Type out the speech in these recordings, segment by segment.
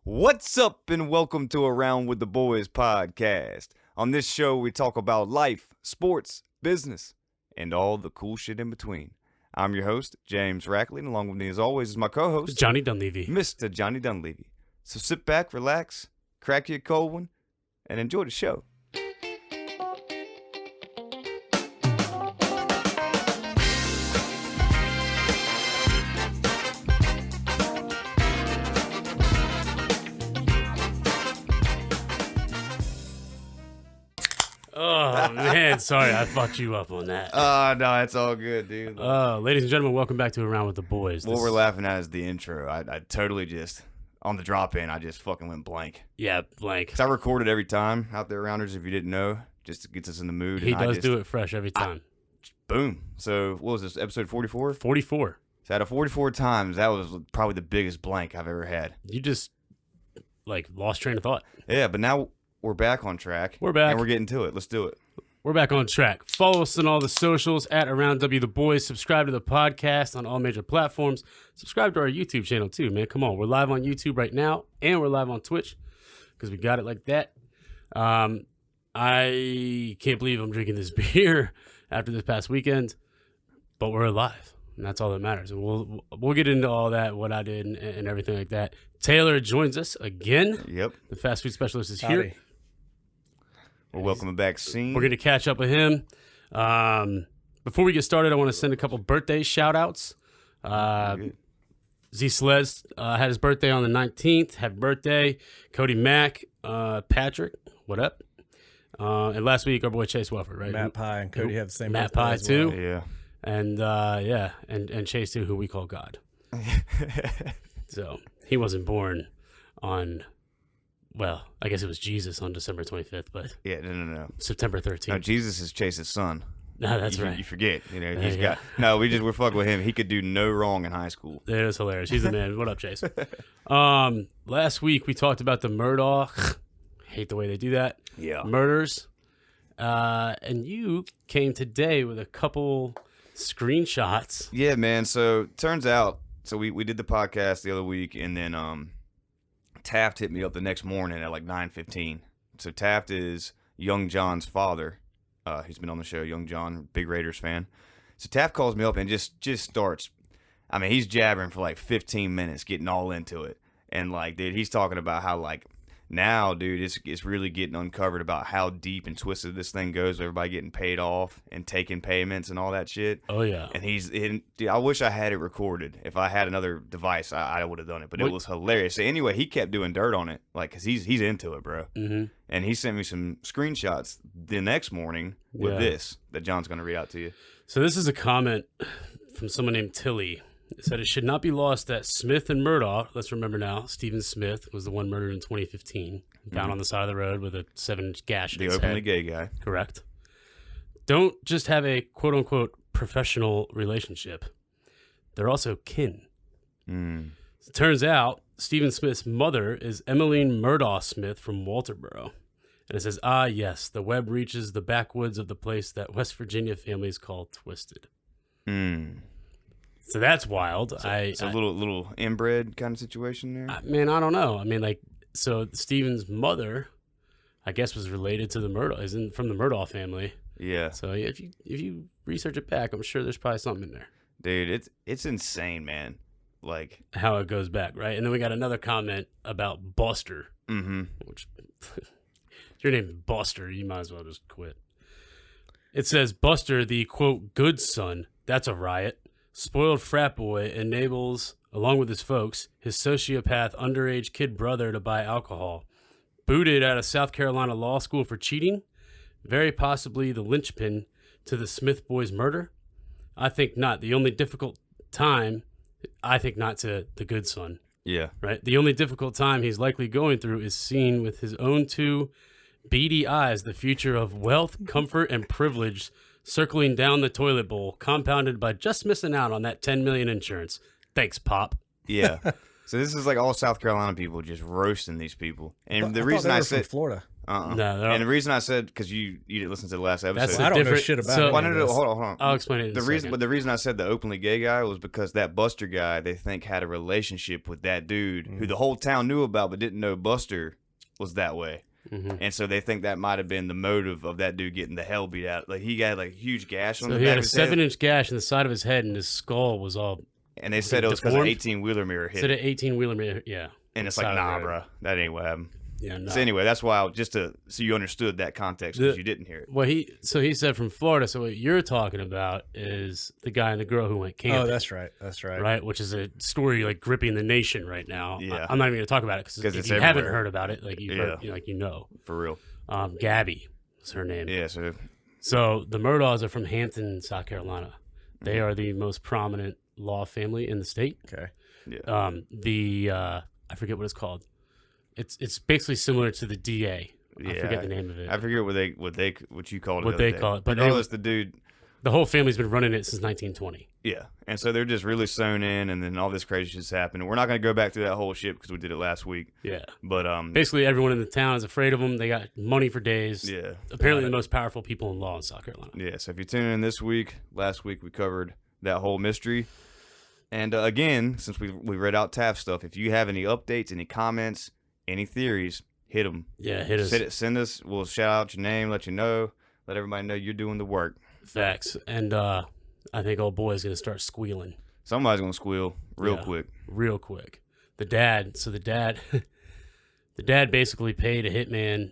What's up, and welcome to Around with the Boys podcast. On this show, we talk about life, sports, business, and all the cool shit in between. I'm your host, James Rackley, and along with me, as always, is my co-host, Johnny Dunleavy. Mr. Johnny Dunleavy. So sit back, relax, crack you a cold one, and enjoy the show. Oh, man, sorry, I fucked you up on that. No, it's all good, dude. Ladies and gentlemen, welcome back to Around with the Boys. What we're laughing at is the intro. I totally just, on the drop-in, I just fucking went blank. Yeah, blank. Because I record it every time out there, Rounders, if you didn't know, just to get us in the mood. He does do it fresh every time. Boom. So, what was this, episode 44? 44. So, out of 44 times, that was probably the biggest blank I've ever had. You just, lost train of thought. Yeah, but now we're back on track. We're back. And we're getting to it. Let's do it. We're back on track. Follow us on all the socials at Around W the Boys. Subscribe to the podcast on all major platforms. Subscribe to our YouTube channel too, man. Come on. We're live on YouTube right now, and we're live on Twitch because we got it like that. I can't believe I'm drinking this beer after this past weekend, but we're alive, and that's all that matters. And we'll get into all that, what I did and everything like that. Taylor joins us again. Yep. The fast food specialist is Howdy. here. We're welcoming back Scene. We're going to catch up with him. Before we get started, I want to send a couple birthday shout-outs. Z Slez had his birthday on the 19th. Happy birthday. Cody Mack, Patrick, what up? And last week, our boy Chase Welford, right? Matt Pye and Cody have the same Matt birthday Pye, as well. too. Yeah. And Chase, too, who we call God. So he wasn't born on... Well, I guess it was Jesus on December 25th, but Yeah, no. September 13th. No, Jesus is Chase's son. No, that's You right. forget. You know, he's Yeah. got... No, we're fucking with him. He could do no wrong in high school. It was hilarious. He's the man. What up, Chase? Last week we talked about the Murdaugh. Hate the way they do that. Yeah. Murders. And you came today with a couple screenshots. Yeah, man. So turns out, we did the podcast the other week, and then Taft hit me up the next morning at like 9:15. So Taft is Young John's father. He's been on the show, Young John, big Raiders fan. So Taft calls me up and just starts. I mean, he's jabbering for like 15 minutes, getting all into it, and like, dude, he's talking about how like now, dude, it's really getting uncovered about how deep and twisted this thing goes. Everybody getting paid off and taking payments and all that shit. Oh, yeah. And dude, I wish I had it recorded. If I had another device, I would have done it. But it was hilarious. So anyway, he kept doing dirt on it, like, because he's into it, bro. Mm-hmm. And he sent me some screenshots the next morning with this that John's going to read out to you. So this is a comment from someone named Tilly. It said, it should not be lost that Smith and Murdaugh, let's remember now, Stephen Smith was the one murdered in 2015, found on the side of the road with a 7-inch gash in The his openly head. gay guy. Correct. Don't just have a quote-unquote professional relationship. They're also kin. It turns out Stephen Smith's mother is Emmeline Murdaugh Smith from Walterboro. And it says, yes, the web reaches the backwoods of the place that West Virginia families call Twisted. So that's wild. It's a little inbred kind of situation there. Man, I don't know. I mean, so Stephen's mother, I guess, was related to the Murdaugh, isn't from the Murdaugh family. Yeah. So if you research it back, I'm sure there's probably something in there. Dude, it's insane, man. Like how it goes back, right? And then we got another comment about Buster. Which, if your name is Buster, you might as well just quit. It says, Buster, the, quote, good son, that's a riot. Spoiled frat boy enables, along with his folks, his sociopath underage kid brother to buy alcohol. Booted out of South Carolina law school for cheating. Very possibly the linchpin to the Smith boys' murder. I think not. The only difficult time, I think not to the good son. Yeah. Right? The only difficult time he's likely going through is seen with his own two beady eyes, the future of wealth, comfort, and privilege circling down the toilet bowl, compounded by just missing out on that $10 million insurance. Thanks, Pop. Yeah. So this is like all South Carolina people just roasting these people. And the reason they I were said from Florida. No, and the reason I said, because you didn't listen to the last episode. That's I don't know shit about it. Hold on. I'll explain it in a second. But the reason I said the openly gay guy was because that Buster guy, they think, had a relationship with that dude who the whole town knew about but didn't know Buster was that way. Mm-hmm. And so they think that might have been the motive of that dude getting the hell beat out. Like, he got like a huge gash on the back he had a of his head. 7-inch gash in the side of his head, and his skull was all. And they said it was because an 18-wheeler mirror hit. Said an 18-wheeler mirror, yeah. And it's like, nah, bro, that ain't what happened. Yeah, no. So anyway, that's why so you understood that context because you didn't hear it. Well, he said from Florida. So what you're talking about is the guy and the girl who went camping. Oh, that's right. Right, which is a story like gripping the nation right now. Yeah. I'm not even going to talk about it because if you haven't heard about it, like you know, for real. Gabby is her name. Yeah. So the Murdaughs are from Hampton, South Carolina. They are the most prominent law family in the state. Okay. Yeah. I forget what it's called. It's basically similar to the DA. I forget the name of it. I forget what you called it. What they call it. But it's the dude. The whole family's been running it since 1920. Yeah, and so they're just really sewn in, and then all this crazy shit's happened. We're not going to go back through that whole shit because we did it last week. Yeah, but basically everyone in the town is afraid of them. They got money for days. Yeah, apparently the most powerful people in law in South Carolina. Yeah, so if you tune in this week, last week we covered that whole mystery. And again, since we read out Taft stuff, if you have any updates, any comments, any theories, hit them. Yeah, hit us. Send us. We'll shout out your name, let you know, let everybody know you're doing the work. Facts. And I think old boy's gonna start squealing. Somebody's gonna squeal real quick. The dad. The dad basically paid a hitman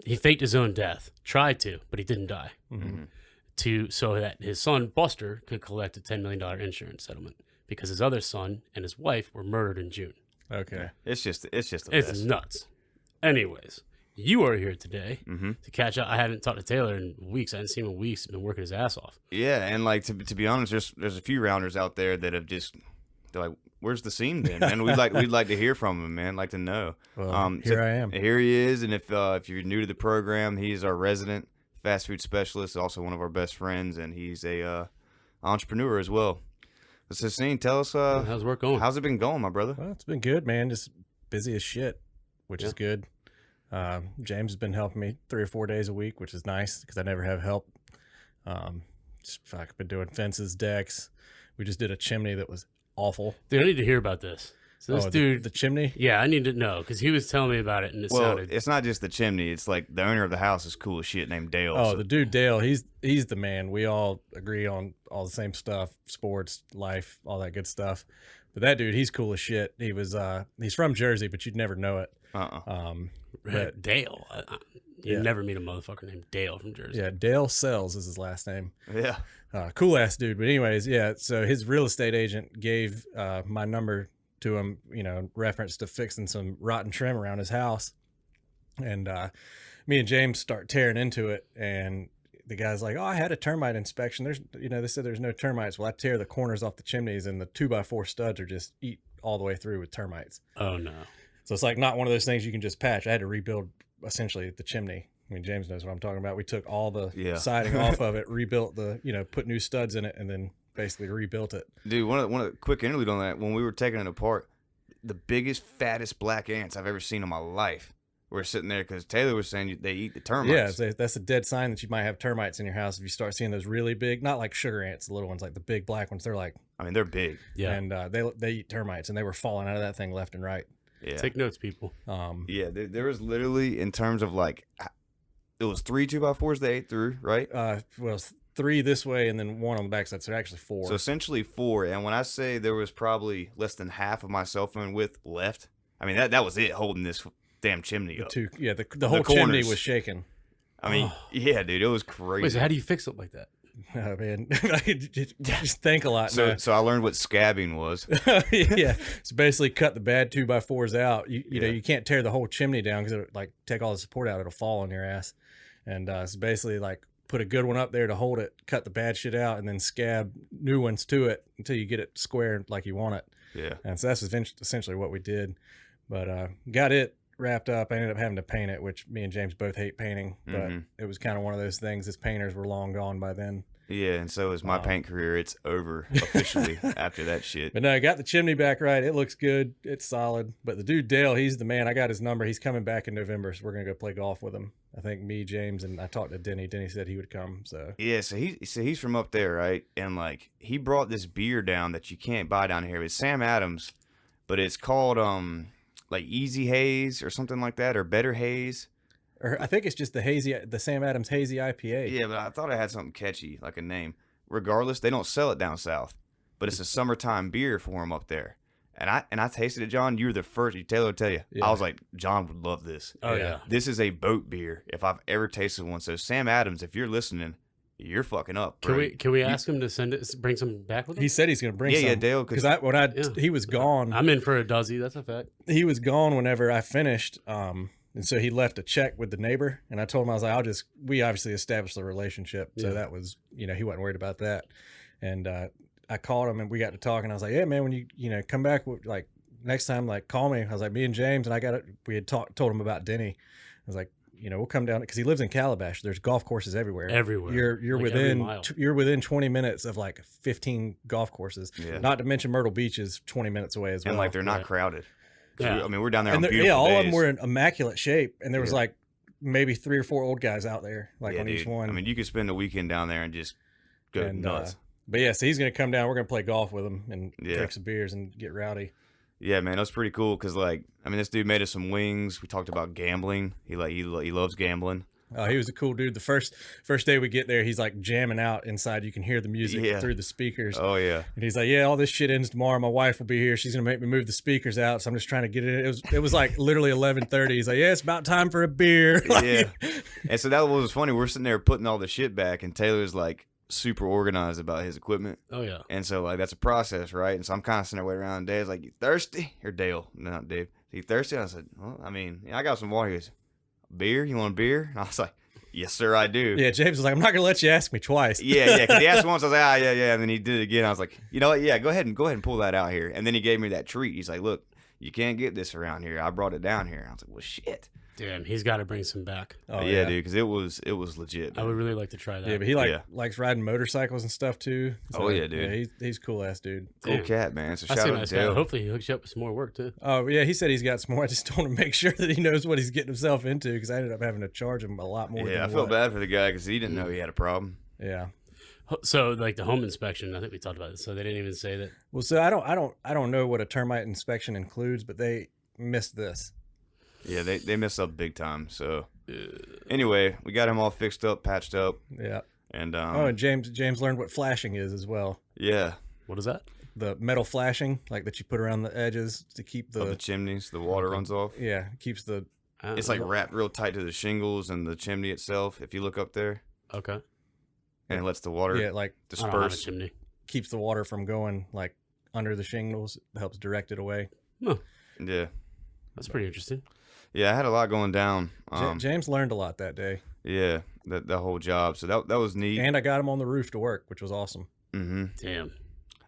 he faked his own death. Tried to, but he didn't die. Mm-hmm. So that his son Buster could collect a $10 million insurance settlement because his other son and his wife were murdered in June. Okay. It's just it's nuts. Anyways, you are here today to catch up. I haven't talked to Taylor in weeks. I haven't seen him in weeks. He's been working his ass off. Yeah, and like to be honest, there's a few rounders out there that have they're like, where's the scene then, man? we'd like to hear from him, man. Like to know. Well, here I am. Here he is, and if you're new to the program, he's our resident fast food specialist, also one of our best friends, and he's a entrepreneur as well. So, Scene, tell us how's work going? How's it been going, my brother? Well, it's been good, man. Just busy as shit, which is good. James has been helping me 3 or 4 days a week, which is nice because I never have help. I've been doing fences, decks. We just did a chimney that was awful. Dude, I need to hear about this. So this dude, the chimney? Yeah, I need to know because he was telling me about it and it sounded. It's not just the chimney. It's like the owner of the house is cool as shit named Dale. Oh, the dude Dale, he's the man. We all agree on all the same stuff, sports, life, all that good stuff. But that dude, he's cool as shit. He's from Jersey, but you'd never know it. But Dale, you never meet a motherfucker named Dale from Jersey. Yeah, Dale Sells is his last name. Yeah, cool ass dude. But anyways, yeah. So his real estate agent gave my number to him, in reference to fixing some rotten trim around his house. And me and James start tearing into it, and the guy's like, "Oh, I had a termite inspection. They said there's no termites." Well, I tear the corners off the chimneys, and the 2x4 studs are just eat all the way through with termites. Oh no! So it's like not one of those things you can just patch. I had to rebuild essentially the chimney. I mean, James knows what I'm talking about. We took all the siding off of it, rebuilt put new studs in it, and then basically rebuilt it. Dude, one of the quick interlude on that, when we were taking it apart, the biggest, fattest black ants I've ever seen in my life were sitting there because Taylor was saying they eat the termites. Yeah, that's a dead sign that you might have termites in your house if you start seeing those really big, not like sugar ants, the little ones, like the big black ones. They're like, I mean, they're big. Yeah, and they eat termites, and they were falling out of that thing left and right. Yeah, take notes, people. Yeah, there was literally, in terms of like, it was 3 2x4s they ate through, right? Well, 3 this way and then 1 on the backside, so actually 4. So essentially 4. And when I say there was probably less than half of my cell phone width left, I mean that was it holding this damn chimney up. The whole chimney was shaking. I mean, yeah, dude, it was crazy. Wait, so how do you fix it like that? Oh man, I just think a lot. So I learned what scabbing was. Yeah, so basically cut the bad 2x4s out. You know you can't tear the whole chimney down because it'll like take all the support out. It'll fall on your ass. And so basically like put a good one up there to hold it, cut the bad shit out, and then scab new ones to it until you get it square like you want it. Yeah. And so that's essentially what we did. But got it wrapped up. I ended up having to paint it, which me and James both hate painting. But it was kind of one of those things. As painters were long gone by then. Yeah, and so is my paint career. It's over officially after that shit. But no, I got the chimney back right. It looks good. It's solid. But the dude Dale, he's the man. I got his number. He's coming back in November, so we're gonna go play golf with him. I think me, James, and I talked to Denny. Denny said he would come. So Yeah, so he's from up there, right? And like he brought this beer down that you can't buy down here. It's Sam Adams, but it's called like Easy Haze or something like that, or Better Haze. or I think it's just the Sam Adams Hazy IPA. Yeah, but I thought it had something catchy, like a name. Regardless, they don't sell it down south, but it's a summertime beer for them up there. And I tasted it, John. You were the first. Taylor will tell you. Yeah. I was like, John would love this. Oh yeah. This is a boat beer if I've ever tasted one. So Sam Adams, if you're listening, you're fucking up. Bro. Can we ask him to bring some back with him? He said he's going to bring some. Yeah, Dale. Because he was gone. I'm in for a dozy. That's a fact. He was gone whenever I finished. And so he left a check with the neighbor. And I told him, I was like, we obviously established a relationship. So that was, he wasn't worried about that. And I called him and we got to talking. I was like, yeah, man, when you come back, like next time, like call me. I was like, me and James, and we had told him about Denny. I was like, we'll come down because he lives in Calabash. There's golf courses everywhere. You're like you're within 20 minutes of like 15 golf courses. Yeah. Not to mention Myrtle Beach is 20 minutes away as well. And like they're not crowded. Yeah. We're down there on beautiful days. All days. of them were in immaculate shape, and there was like maybe 3 or 4 old guys out there, like on each one. I mean, you could spend a weekend down there and just go nuts. But yeah, so he's gonna come down. We're gonna play golf with him and drink some beers and get rowdy. Yeah, man, that's pretty cool because, like, I mean, this dude made us some wings. We talked about gambling. He loves gambling. Oh, he was a cool dude. The first day we get there, he's like jamming out inside. You can hear the music through the speakers. Oh yeah. And he's like, "Yeah, all this shit ends tomorrow. My wife will be here. She's gonna make me move the speakers out. So I'm just trying to get it. It was like literally 11:30. He's like, "Yeah, it's about time for a beer." Yeah. And so that was funny. We're sitting there putting all the shit back, and Taylor's like super organized about his equipment. Oh yeah. And so like that's a process, right? And so I'm kind of sitting there waiting around. And Dave's like, "You thirsty?" Or Dale, no, not Dave. "You thirsty?" I said, "Well, I mean, I got some water." He goes, "Beer? You want a beer?" And I was like, "Yes, sir, I do." Yeah, James was like, "I'm not gonna let you ask me twice." Yeah. Because he asked once, I was like, yeah. And then he did it again. I was like, you know what? Yeah, go ahead and pull that out here. And then he gave me that treat. He's like, "Look, you can't get this around here. I brought it down here." I was like, "Well, shit." Damn, he's got to bring some back. Oh yeah, dude, because it was legit. Man. I would really like to try that. Yeah, but he likes riding motorcycles and stuff too. So, yeah, dude. Yeah, he's cool ass dude. Cool cat, man. So shout out nice to Dale. Hopefully he hooks you up with some more work too. Oh yeah, he said he's got some more. I just told him to make sure that he knows what he's getting himself into because I ended up having to charge him a lot more. Yeah, I felt bad for the guy because he didn't know he had a problem. Yeah. So like the home inspection, I think we talked about this. So they didn't even say that. Well, so I don't know what a termite inspection includes, but they missed this. Yeah, they messed up big time. So anyway, we got him all fixed up, patched up. Yeah. And and James learned what flashing is as well. Yeah. What is that? The metal flashing, like that you put around the edges to keep the chimneys, the water runs off. Yeah, keeps the. It's like wrapped real tight to the shingles and the chimney itself. If you look up there. Okay. And it lets the water disperse. I don't have a chimney. Keeps the water from going like under the shingles. Helps direct it away. Huh. Yeah. That's pretty interesting. Yeah, I had a lot going down. James learned a lot that day. Yeah, the whole job. So that was neat. And I got him on the roof to work, which was awesome. Mm-hmm. Damn.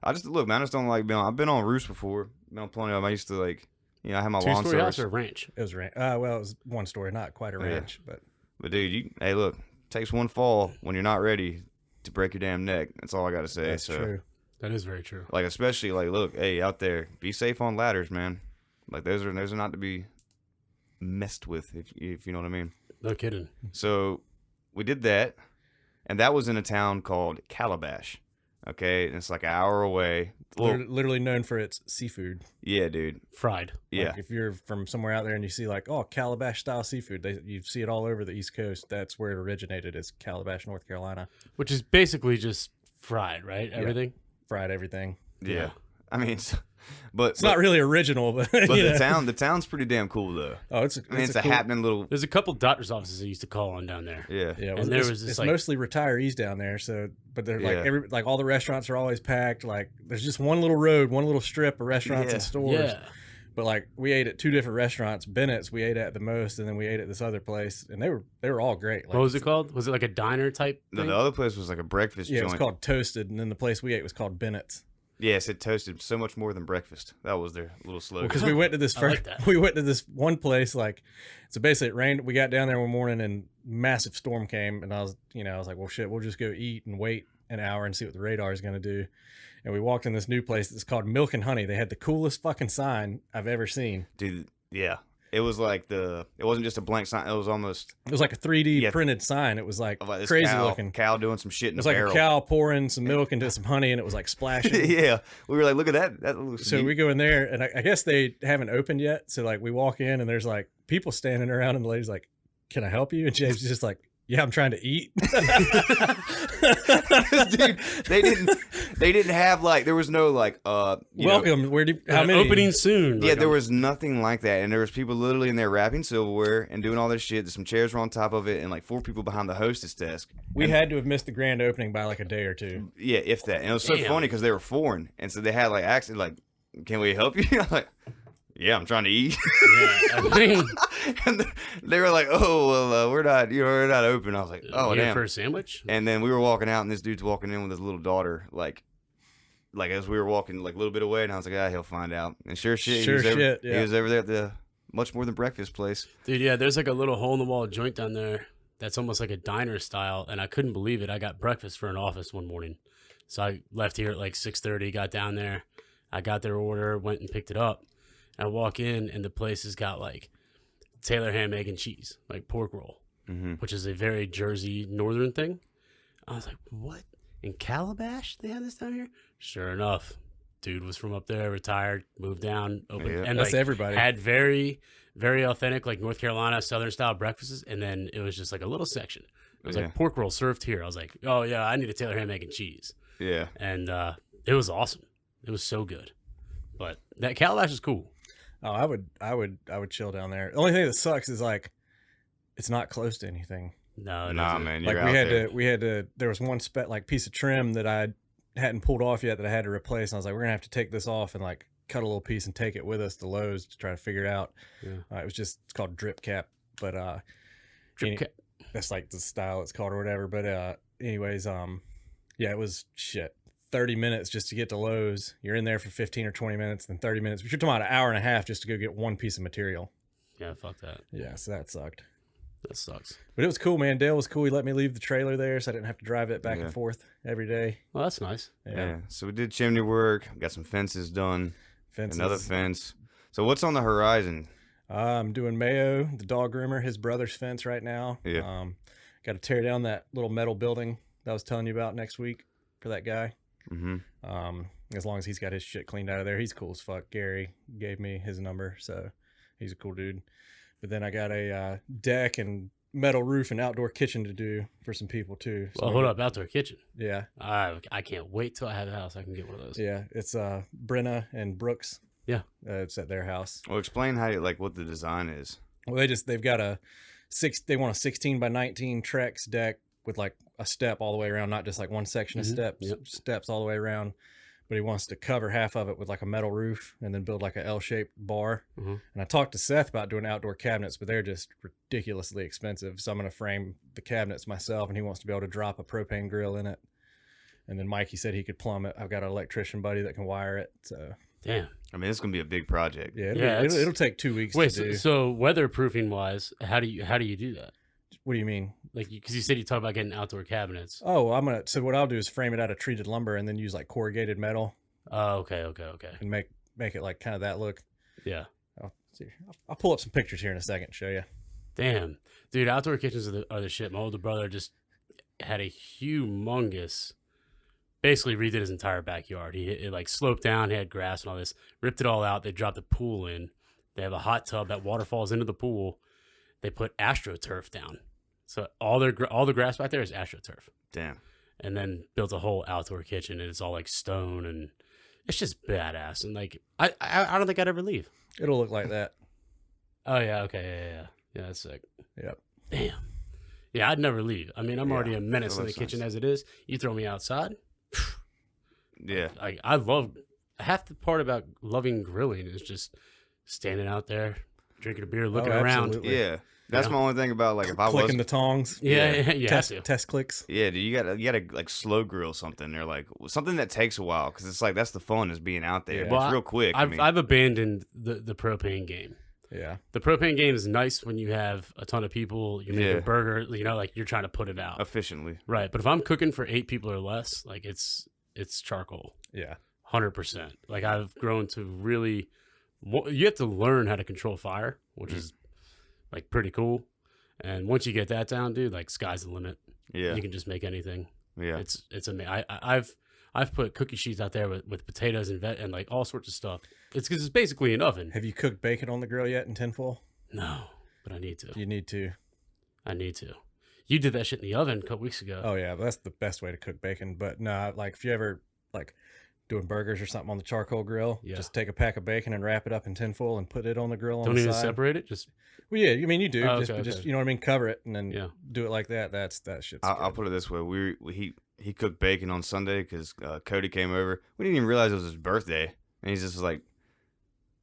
I just don't like being on. I've been on roofs before. Been on plenty of them. I used to I had my lawn Two-story house service. or a ranch? It was ranch. Well, it was one story, not quite a ranch, but dude, hey, look, it takes one fall when you're not ready to break your damn neck. That's all I got to say. That's true. That is very true. Like especially look, hey, out there, be safe on ladders, man. Like those are not to be messed with, if you know what I mean. No kidding. So we did that, and that was in a town called Calabash. Okay, and it's like an hour away. Literally known for its seafood. Yeah, dude. Fried. Yeah. Like if you're from somewhere out there and you see Calabash style seafood, you see it all over the East Coast. That's where it originated, is Calabash, North Carolina. Which is basically just fried, right? Everything? Yeah. Fried everything. Yeah. I mean, but it's not really original, but the town's pretty damn cool though. Oh, it's a cool, happening little. There's a couple doctor's offices I used to call on down there. Yeah, yeah. And it's mostly retirees down there. So, but they're like all the restaurants are always packed. Like there's just one little road, one little strip of restaurants and stores. Yeah. But like we ate at 2 different restaurants. Bennett's we ate at the most, and then we ate at this other place, and they were all great. Like, what was it called? Was it like a diner type thing? No, the other place was like a breakfast joint. Yeah, it was called Toasted, and then the place we ate was called Bennett's. Yes, it toasted so much more than breakfast. That was their little slogan. Because we went to this we went to this one place, like, so basically it rained. We got down there one morning and massive storm came, and I was like, well, shit, we'll just go eat and wait an hour and see what the radar is going to do. And we walked in this new place that's called Milk and Honey. They had the coolest fucking sign I've ever seen. Dude, yeah. It was like it wasn't just a blank sign. It was like a 3D printed sign. It was like crazy looking. Cow doing some shit in a barrel. It was like a cow pouring some milk into some honey, and it was like splashing. Yeah. We were like, look at that. That looks so neat. we go in there, and I guess they haven't opened yet. So like we walk in, and there's like people standing around, and the lady's like, "Can I help you?" And James is just like, "Yeah, I'm trying to eat." Dude, they didn't have like, there was no like welcome. How many? Opening soon. Yeah, there was nothing like that, and there was people literally in there wrapping silverware and doing all this shit. Some chairs were on top of it, and like 4 people behind the hostess desk. We had to have missed the grand opening by like a day or two. Yeah, if that. And it was so funny because they were foreign, and so they had like actually like, "Can we help you?" I'm like, "Yeah, I'm trying to eat." Yeah, I mean, and they were like, "Oh well, we're not open." I was like, "Oh damn." For a sandwich. And then we were walking out, and this dude's walking in with his little daughter, like as we were walking like a little bit away, and I was like, he'll find out. And sure shit, he was over there at the much more than breakfast place. Dude, yeah, there's like a little hole in the wall joint down there that's almost like a diner style, and I couldn't believe it. I got breakfast for an office one morning, so I left here at like 6:30, got down there, I got their order, went and picked it up. I walk in, and the place has got like Taylor ham, egg, and cheese, like pork roll, which is a very Jersey northern thing. I was like, what? In Calabash, they have this down here? Sure enough, dude was from up there, retired, moved down, opened, and that's like, everybody. Had very, very authentic, like North Carolina Southern style breakfasts, and then it was just like a little section. It was like pork roll served here. I was like, oh yeah, I need a Taylor ham, egg, and cheese. Yeah, and it was awesome. It was so good. But that Calabash is cool. Oh, I would chill down there. The only thing that sucks is like it's not close to anything. No, man. Like we had to. There was one piece of trim that I hadn't pulled off yet that I had to replace, and I was like, we're gonna have to take this off and like cut a little piece and take it with us to Lowe's to try to figure it out. Yeah. It's called drip cap, but drip cap. That's like the style it's called or whatever. But anyways, yeah, it was shit. 30 minutes just to get to Lowe's. You're in there for 15 or 20 minutes, then 30 minutes. But you're talking about an hour and a half just to go get one piece of material. Yeah, fuck that. Yeah, so that sucked. That sucks. But it was cool, man. Dale was cool. He let me leave the trailer there so I didn't have to drive it back and forth every day. Well, that's nice. Yeah. So we did chimney work. Got some fences done. Another fence. So what's on the horizon? I'm doing Mayo, the dog groomer, his brother's fence right now. Yeah. Got to tear down that little metal building that I was telling you about next week for that guy. As long as he's got his shit cleaned out of there, he's cool as fuck. Gary gave me his number, so he's a cool dude. But then I got a deck and metal roof and outdoor kitchen to do for some people too. So hold up, outdoor kitchen. Yeah. I can't wait till I have a house I can get one of those. Yeah, it's Brenna and Brooks. Yeah. It's at their house. Well, explain how what the design is. Well, they've got they want a 16 by 19 Trex deck with like a step all the way around, not just like one section of steps all the way around. But he wants to cover half of it with like a metal roof and then build like a L-shaped bar. And I talked to Seth about doing outdoor cabinets, but they're just ridiculously expensive. So I'm going to frame the cabinets myself, and he wants to be able to drop a propane grill in it. And then Mikey said he could plumb it. I've got an electrician buddy that can wire it. So damn. I mean, it's going to be a big project. Yeah, it'll take 2 weeks to do. So weatherproofing wise, how do you do that? What do you mean? Like, because you said you talked about getting outdoor cabinets. Oh, so what I'll do is frame it out of treated lumber and then use like corrugated metal. Oh, okay. And make it like kind of that look. Yeah. I'll pull up some pictures here in a second and show you. Damn, dude, outdoor kitchens are the shit. My older brother just had a humongous, basically redid his entire backyard. It like sloped down, he had grass and all this, ripped it all out. They dropped a pool in. They have a hot tub that water falls into the pool. They put AstroTurf down. So all the grass back there is AstroTurf. Damn. And then built a whole outdoor kitchen, and it's all like stone, and it's just badass. And like I don't think I'd ever leave. It'll look like that. Oh yeah, okay, yeah, that's sick. Yep. Damn. Yeah, I'd never leave. I mean, I'm already a menace in the kitchen as it is. You throw me outside. Yeah. I love half the part about loving grilling is just standing out there, drinking a beer, looking around. Yeah. That's my only thing about like if I was clicking the tongs. Yeah. Test clicks. Yeah, dude, you gotta like slow grill something or like something that takes a while because it's like that's the fun is being out there. Yeah. But it's real quick. I've abandoned the propane game. Yeah. The propane game is nice when you have a ton of people, you're making Yeah. a burger, like you're trying to put it out. Efficiently. Right. But if I'm cooking for 8 people or less, like it's charcoal. Yeah. 100%. Like I've grown to really, you have to learn how to control fire, which is like pretty cool. And once you get that down, dude, like sky's the limit. Yeah. You can just make anything. Yeah. It's amazing. I've put cookie sheets out there with potatoes and like all sorts of stuff. It's because it's basically an oven. Have you cooked bacon on the grill yet in tinfoil? No, but I need to. You need to. I need to. You did that shit in the oven a couple weeks ago. Oh yeah, that's the best way to cook bacon. But no, like if you ever like doing burgers or something on the charcoal grill, just take a pack of bacon and wrap it up in tinfoil and put it on the grill on Don't the even side. separate it. Just well, yeah, I mean you do. Oh, just okay. you know what I mean. Cover it and then Yeah. do it like that. That shit's I'll good. put it this way: he cooked bacon on Sunday because Cody came over. We didn't even realize it was his birthday, and he's just like,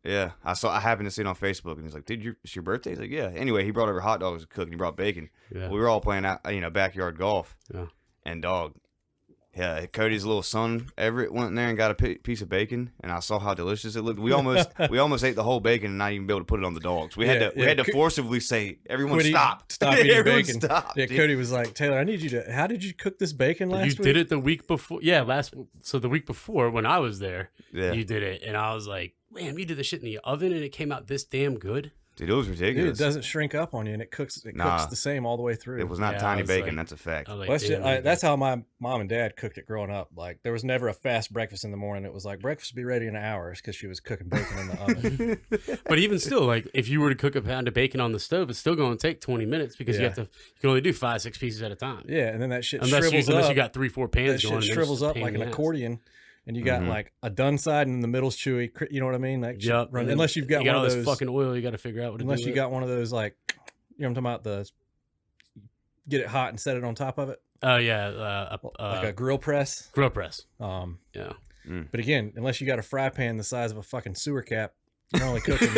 "Yeah." I happened to see it on Facebook, and he's like, "Dude, it's your birthday?" He's like, "Yeah." Anyway, he brought over hot dogs to cook, and he brought bacon. yeah. We were all playing out, backyard golf. Yeah. And dog, yeah, Cody's little son Everett went in there and got a piece of bacon, and I saw how delicious it looked. We almost ate the whole bacon and not even be able to put it on the dogs. We had to forcibly say, "Everyone Quit stop, stop eating Everyone bacon." stop." Yeah, dude. Cody was like, Taylor, I need you to. How did you cook this bacon last week? You did it the week before. Yeah, so the week before when I was there, Yeah. you did it, and I was like, "Man, you did this shit in the oven, and it came out this damn good." Dude, it was Dude, ridiculous. it doesn't shrink up on you, and it cooks. It Nah. cooks the same all the way through. It was not Yeah, I tiny was bacon. like- That's a fact. I was like, Well, "Damn, that's how my mom and dad cooked it growing up. Like there was never a fast breakfast in the morning. It was like breakfast would be ready in hours because she was cooking bacon in the oven. But even still, like if you were to cook a pound of bacon on the stove, it's still going to take 20 minutes because you can only do 5-6 pieces at a time. Yeah, and then that shit Unless shrivels you up. got 3-4 pans That going. shit and shrivels it's a up pain like in an the ass. accordion, and you got like a done side and the middle's chewy. You know what I mean? Like Yep. unless you've got you got one all of this those fucking oil, you got to figure out what to unless do. you with got one of those like you know what I'm talking about, the get it hot and set it on top of it, Oh yeah, like a grill press. grill press. Yeah. Mm. But again, unless you got a fry pan the size of a fucking sewer cap, you're only cooking.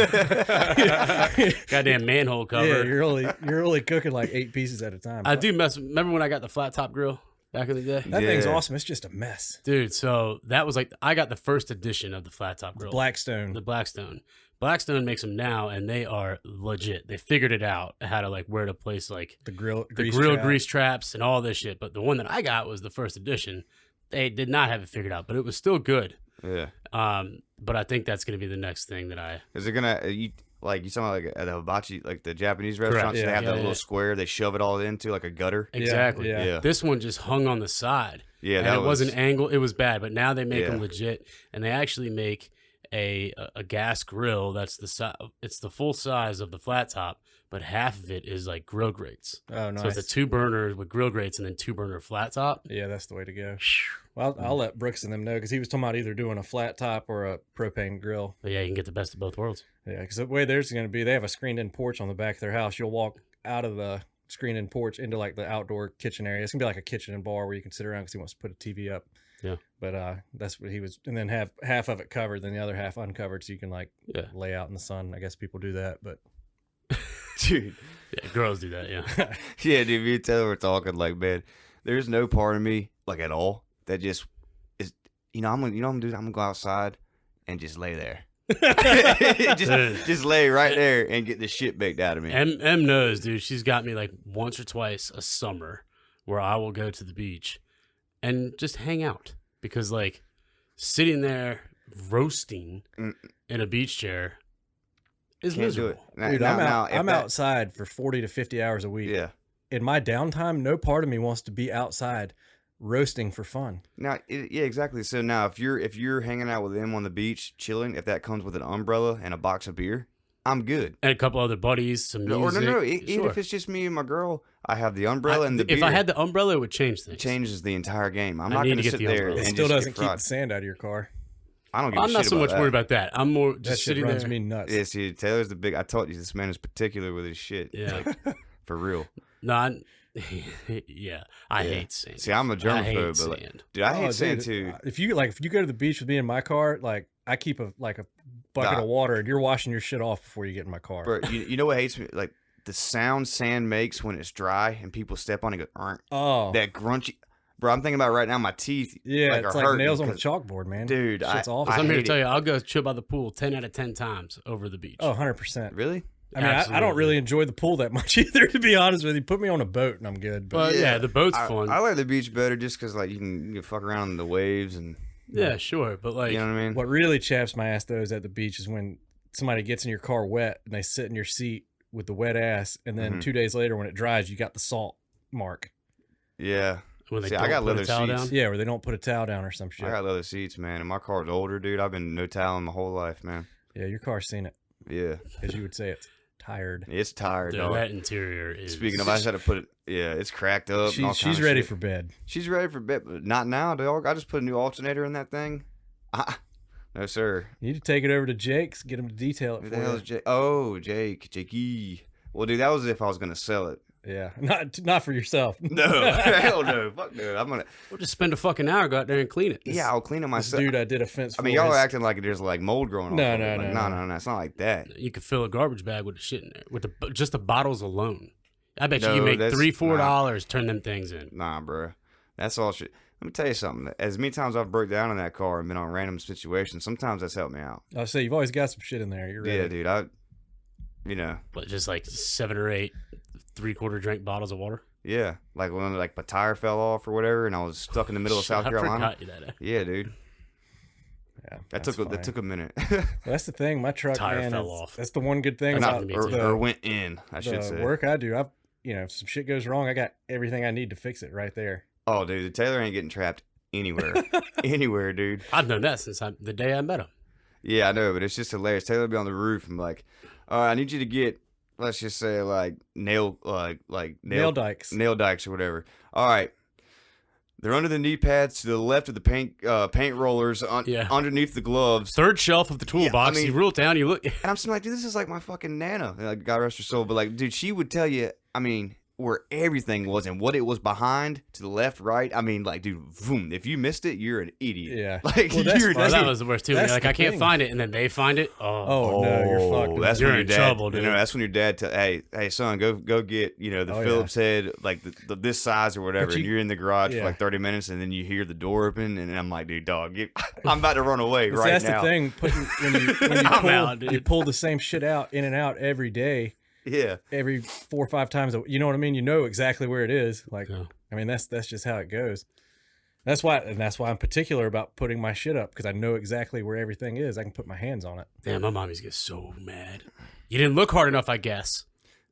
Goddamn manhole cover. Yeah, you're only cooking like 8 pieces at a time. I do mess. Remember when I got the flat top grill back in the day, That thing's Yeah. awesome. It's just a mess. dude? So that was like I got the first edition of the flat top grill, Blackstone. the Blackstone. Blackstone makes them now, and they are legit. They figured it out how to like where to place like the grill the grease grill trap. grease traps and all this shit. But the one that I got was the first edition. They did not have it figured out, but it was still good. Yeah. But I think that's going to be the next thing that I. Is it gonna you talking about like at the hibachi, like the Japanese restaurants? Yeah. They have that Yeah, little yeah. square they shove it all into like a gutter. Exactly. Yeah. Yeah. This one just hung on the side. Yeah, and that it was wasn't angled. It was bad, but now they make Yeah. them legit, and they actually make a gas grill that's it's the full size of the flat top, but half of it is like grill grates. Oh, nice. So it's a 2 burner with grill grates and then 2 burner flat top. Yeah, that's the way to go. Well, I'll let Brooks and them know because he was talking about either doing a flat top or a propane grill. But yeah, you can get the best of both worlds. Yeah, because the way there's going to be, they have a screened-in porch on the back of their house. You'll walk out of the screened-in porch into like the outdoor kitchen area. It's gonna be like a kitchen and bar where you can sit around because he wants to put a TV up. Yeah. But that's what he was, and then have half of it covered, then the other half uncovered, so you can like Yeah. lay out in the sun. I guess people do that, but dude. Yeah, girls do that. Yeah. Yeah, dude. Me and Taylor were talking like, man, there's no part of me like at all that just is. I'm gonna do. I'm gonna go outside and just lay there. just lay right there and get the shit baked out of me. M knows, dude. She's got me like once or twice a summer where I will go to the beach and just hang out because like sitting there roasting in a beach chair is Can't do miserable. it. Now- dude, now, if I'm that- outside for 40 to 50 hours a week. Yeah. In my downtime, no part of me wants to be outside roasting for fun. Now, yeah, exactly. So now, if you're hanging out with them on the beach, chilling, if that comes with an umbrella and a box of beer, I'm good. And a couple other buddies, some music. Or no, even Sure. if it's just me and my girl, I have the umbrella and the beer. If I had the umbrella, it would change things. It changes the entire game. I'm I not need going to to get sit the there umbrella. and It still just doesn't get keep fried. the sand out of your car. I don't give a I'm shit not so about much that. worried about that. I'm more That just shit sitting runs there. me nuts. Yeah, see, Taylor's the big. I told you this man is particular with his shit. Yeah. Like, for real. No, yeah. I hate sand. See, I'm a I hate germaphobe, but like, sand. dude, I hate Oh, sand dude, too. If you go to the beach with me in my car, like I keep a bucket of water, and you're washing your shit off before you get in my car. Bro, you know what hates me? Like the sound sand makes when it's dry and people step on it. Go, Oh, that grunchy. Bro, I'm thinking about right now. My teeth, Yeah, it's are like hurting nails on a 'cause- chalkboard, man. Dude, Shit's awful. I'm here to hate tell it. you, I'll go chill by the pool 10 out of 10 times over the beach. Oh, 100%. Really? I mean, I don't Absolutely. really enjoy the pool that much either, to be honest with you. Put me on a boat and I'm good. But Well, yeah, the boat's fun. I like the beach better just because like you can fuck around in the waves and yeah, sure, but like, you know what I mean. what really chaps my ass though is at the beach is when somebody gets in your car wet and they sit in your seat with the wet ass, and then 2 days later when it dries, you got the salt mark. Yeah. when they See, I don't got put leather a towel seats. down. Yeah, where they don't put a towel down or some shit. I got leather seats, man, and my car's older, dude. I've been no toweling my whole life, man. Yeah, your car's seen it, Yeah, as you would say. It's tired. it's tired, Dude, dog. that interior is. Speaking of, I just had to put it. Yeah, it's cracked up. and all She's kinda ready shit. for bed. She's ready for bed, but not now, dog. I just put a new alternator in that thing. No, sir. You need to take it over to Jake's, get him to detail it Who for the hell you. is Jake? Oh, Jakey. Well, dude, that was if I was gonna sell it. Yeah, not for yourself. No, hell no, fuck no. I'm gonna. We'll just spend a fucking hour, go out there and clean it. Yeah, I'll clean it This myself. dude I did a fence for. I mean, y'all are his- acting like there's like mold growing on. No, it. no, Like, no, no. It's not like that. You could fill a garbage bag with the shit in there, with just the bottles alone. I bet No, you make that's- $3-4 turn them things in. Nah, bro. That's all shit. Let me tell you something. As many times I've broke down in that car and been on random situations, sometimes that's helped me out. I'll say you've always got some shit in there. You're ready. Yeah, dude. You know, But just like 7 or 8 3/4 drink bottles of water. yeah. Like when like my tire fell off or whatever, and I was stuck in the middle of South I Carolina. forgot you that. Yeah, dude. Yeah, That that's took a minute. That's the thing. My truck, Tire man, fell is- off. That's the one good thing Or about not gonna be or, too. or went in, I the should say. work I do. If some shit goes wrong, I got everything I need to fix it right there. Oh, dude, the Taylor ain't getting trapped anywhere. Anywhere, dude. I've known that since the day I met him. Yeah, I know, but it's just hilarious. Taylor would be on the roof and like, all right, I need you to get, let's just say like nail Dikes. nail dikes or whatever. All right, they're under the knee pads to the left of the paint rollers Yeah. underneath the gloves. Third shelf of the toolbox. mean- you rule it down. You look. And I'm still like, dude, this is like my fucking Nana. And, like, God rest her soul. But like, dude, she would tell you, I mean, where everything was and what it was behind to the left, right. I mean, like, dude, boom. If you missed it, you're an idiot. Yeah. Like, Well, that's- you're Well, that's that the- was the worst too. When that's you're like, the I can't thing. find it, and then they find it. Oh, no, you're fucked. That's You're when your in dad. trouble, dude. That's when your dad. Hey, son, go get the Oh, yeah. Phillips head, like this size or whatever, But and you're in the garage yeah. for like 30 minutes, and then you hear the door open, and I'm like, dude, dog, I'm about to run away See, right that's now. the thing. When you I'm pull, out, dude. you pull the same shit out in and out every day, Yeah, every 4 or 5 times. You know what I mean? You know exactly where it is. Like, Yeah. I mean, that's just how it goes. That's why I'm particular about putting my shit up, because I know exactly where everything is. I can put my hands on it. Damn, my mommies get so mad. You didn't look hard enough, I guess.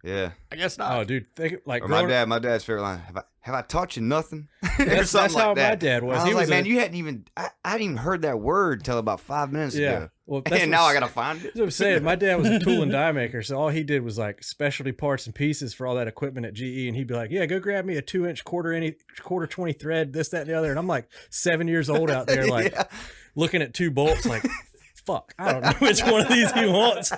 yeah. I guess not. Oh, dude, think like Or growing- my dad's favorite line: Have I taught you nothing? Or That's something how like my that. dad was. I He was like, was man, a- you hadn't even. I hadn't even heard that word till about 5 minutes Yeah. ago. Well, that's And what- now I gotta find it. That's what I'm saying. My dad was a tool and die maker, so all he did was like specialty parts and pieces for all that equipment at GE, and he'd be like, "Yeah, go grab me a 2-inch quarter 20 thread, this, that, and the other." And I'm like 7 years old out there, like Yeah. looking at 2 bolts, like, "Fuck, I don't know which one of these he wants."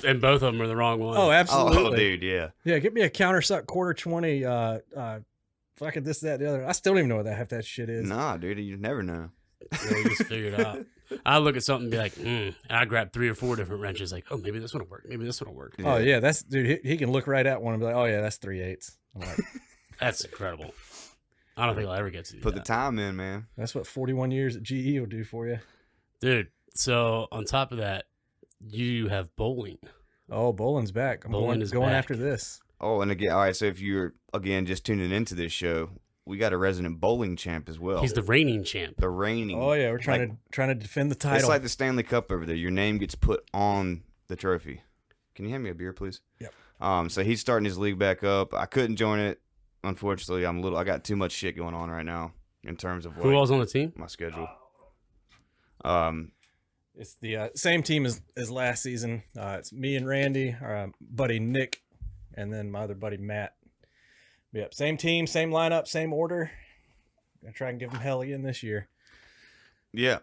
And both of them are the wrong one. Oh, absolutely. Oh, dude, yeah. Yeah, get me a countersunk quarter 20. Fucking this, that, the other. I still don't even know what half that shit is. Nah, dude, you never know. Yeah, you just figure it out. I look at something and be like, and I grab 3 or 4 different wrenches. Like, oh, maybe this one will work. Maybe this one will work. Oh yeah, that's dude. He can look right at one and be like, "Oh yeah, that's 3/8." I'm like, That's incredible. I don't think I'll ever get to do Put the that. time in, man. that's what 41 years at GE will do for you. Dude, so on top of that, you have bowling. Oh, bowling's back. I'm Bowling is going back. after this. Oh, and again, all right. So if you're again just tuning into this show, we got a resident bowling champ as well. He's the reigning champ. the reigning. Oh yeah, we're trying to defend the title. It's like the Stanley Cup over there. Your name gets put on the trophy. Can you hand me a beer, please? Yep. So he's starting his league back up. I couldn't join it, unfortunately. I got too much shit going on right now in terms of Who like, all's on the team? my schedule. It's the same team as last season. It's me and Randy, our buddy Nick, and then my other buddy Matt. Yep, same team, same lineup, same order. Gonna try and give them hell again this year. Yeah.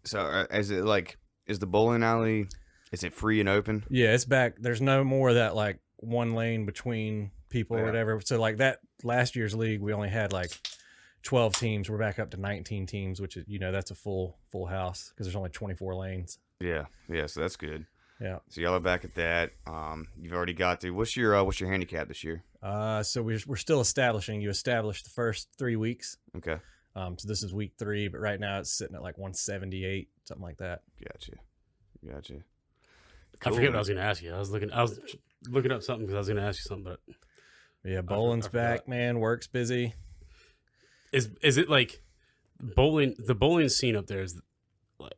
So is the bowling alley? Is it free and open? Yeah, it's back. There's no more of that like one lane between people or Yeah. whatever. So like that last year's league, we only had like 12 teams. We're back up to 19 teams, which is that's a full house because there's only 24 lanes. Yeah. Yeah. So that's good. Yeah. So y'all are back at that. You've already got to. What's your handicap this year? So we're still establishing. You established the first 3 weeks. Okay. So this is week 3, but right now it's sitting at like 178, something like that. Gotcha. I forget what I was going to ask you. I was looking up something because I was going to ask you something, but Yeah, bowling's back, man. Work's busy. is it like bowling? The bowling scene up there is like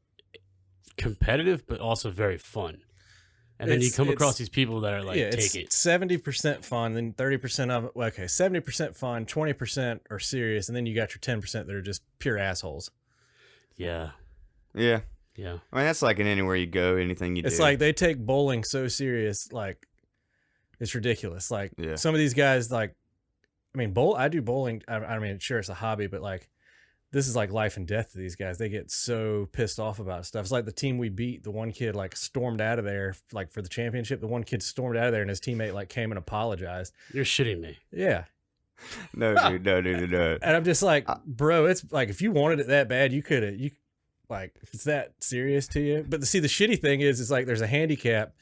competitive, but also very fun. And then you come across these people that are like, take it. 70% fun, then 30% of it. Well, okay, 70% fun, 20% are serious, and then you got your 10% that are just pure assholes. Yeah. Yeah. Yeah. I mean, that's like in anywhere you go, anything you do. It's like they take bowling so serious, like it's ridiculous. Like some of these guys, like, I mean, I do bowling. I mean, sure, it's a hobby, but like, this is like life and death to these guys. They get so pissed off about stuff. It's like the team we beat, the one kid like stormed out of there, like for the championship. The one kid stormed out of there and his teammate like came and apologized. You're shitting me. Yeah. No, dude. And I'm just like, bro, it's like, if you wanted it that bad, you like, if it's that serious to you. But see, the shitty thing is, it's like there's a handicap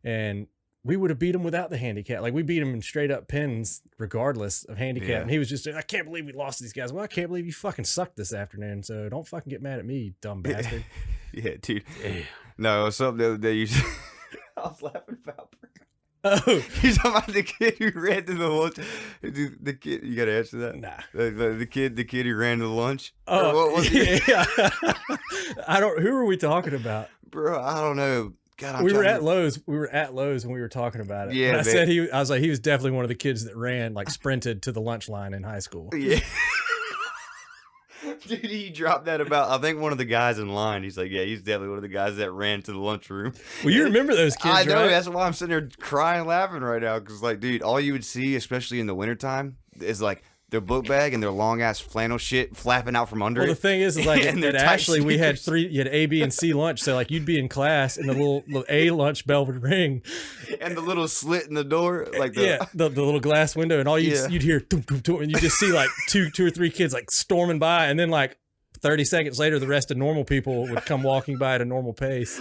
and we would have beat him without the handicap. Like we beat him in straight up pins, regardless of handicap. Yeah. And he was just, I can't believe we lost to these guys. Well, I can't believe you fucking sucked this afternoon. So don't fucking get mad at me, you dumb bastard. Yeah, dude. No, it was something the other day. I was laughing about. Oh, You're talking about the kid who ran to the lunch. The kid, you gotta answer that. nah. The kid who ran to the lunch. Oh, Or what was it? yeah. Who are we talking about? Bro, I don't know. God, We were at Lowe's when we were talking about it. Yeah, And I was like, he was definitely one of the kids that ran, like sprinted to the lunch line in high school. Yeah. Dude, he dropped that about, I think one of the guys in line. He's like, yeah, he's definitely one of the guys that ran to the lunchroom. Well, you remember those kids, I know. right? That's why I'm sitting there crying, laughing right now. Because, like, dude, all you would see, especially in the wintertime, is like their book bag and their long ass flannel shit flapping out from under Well, it. the thing is like, And their that tight actually we had sneakers. you had A, B, and C lunch. So like you'd be in class and the little A lunch bell would ring. And the little slit in the door. Like The little glass window, and all you'd hear, tum, tum, tum, and you just see like two or three kids like storming by, and then like 30 seconds later, the rest of normal people would come walking by at a normal pace.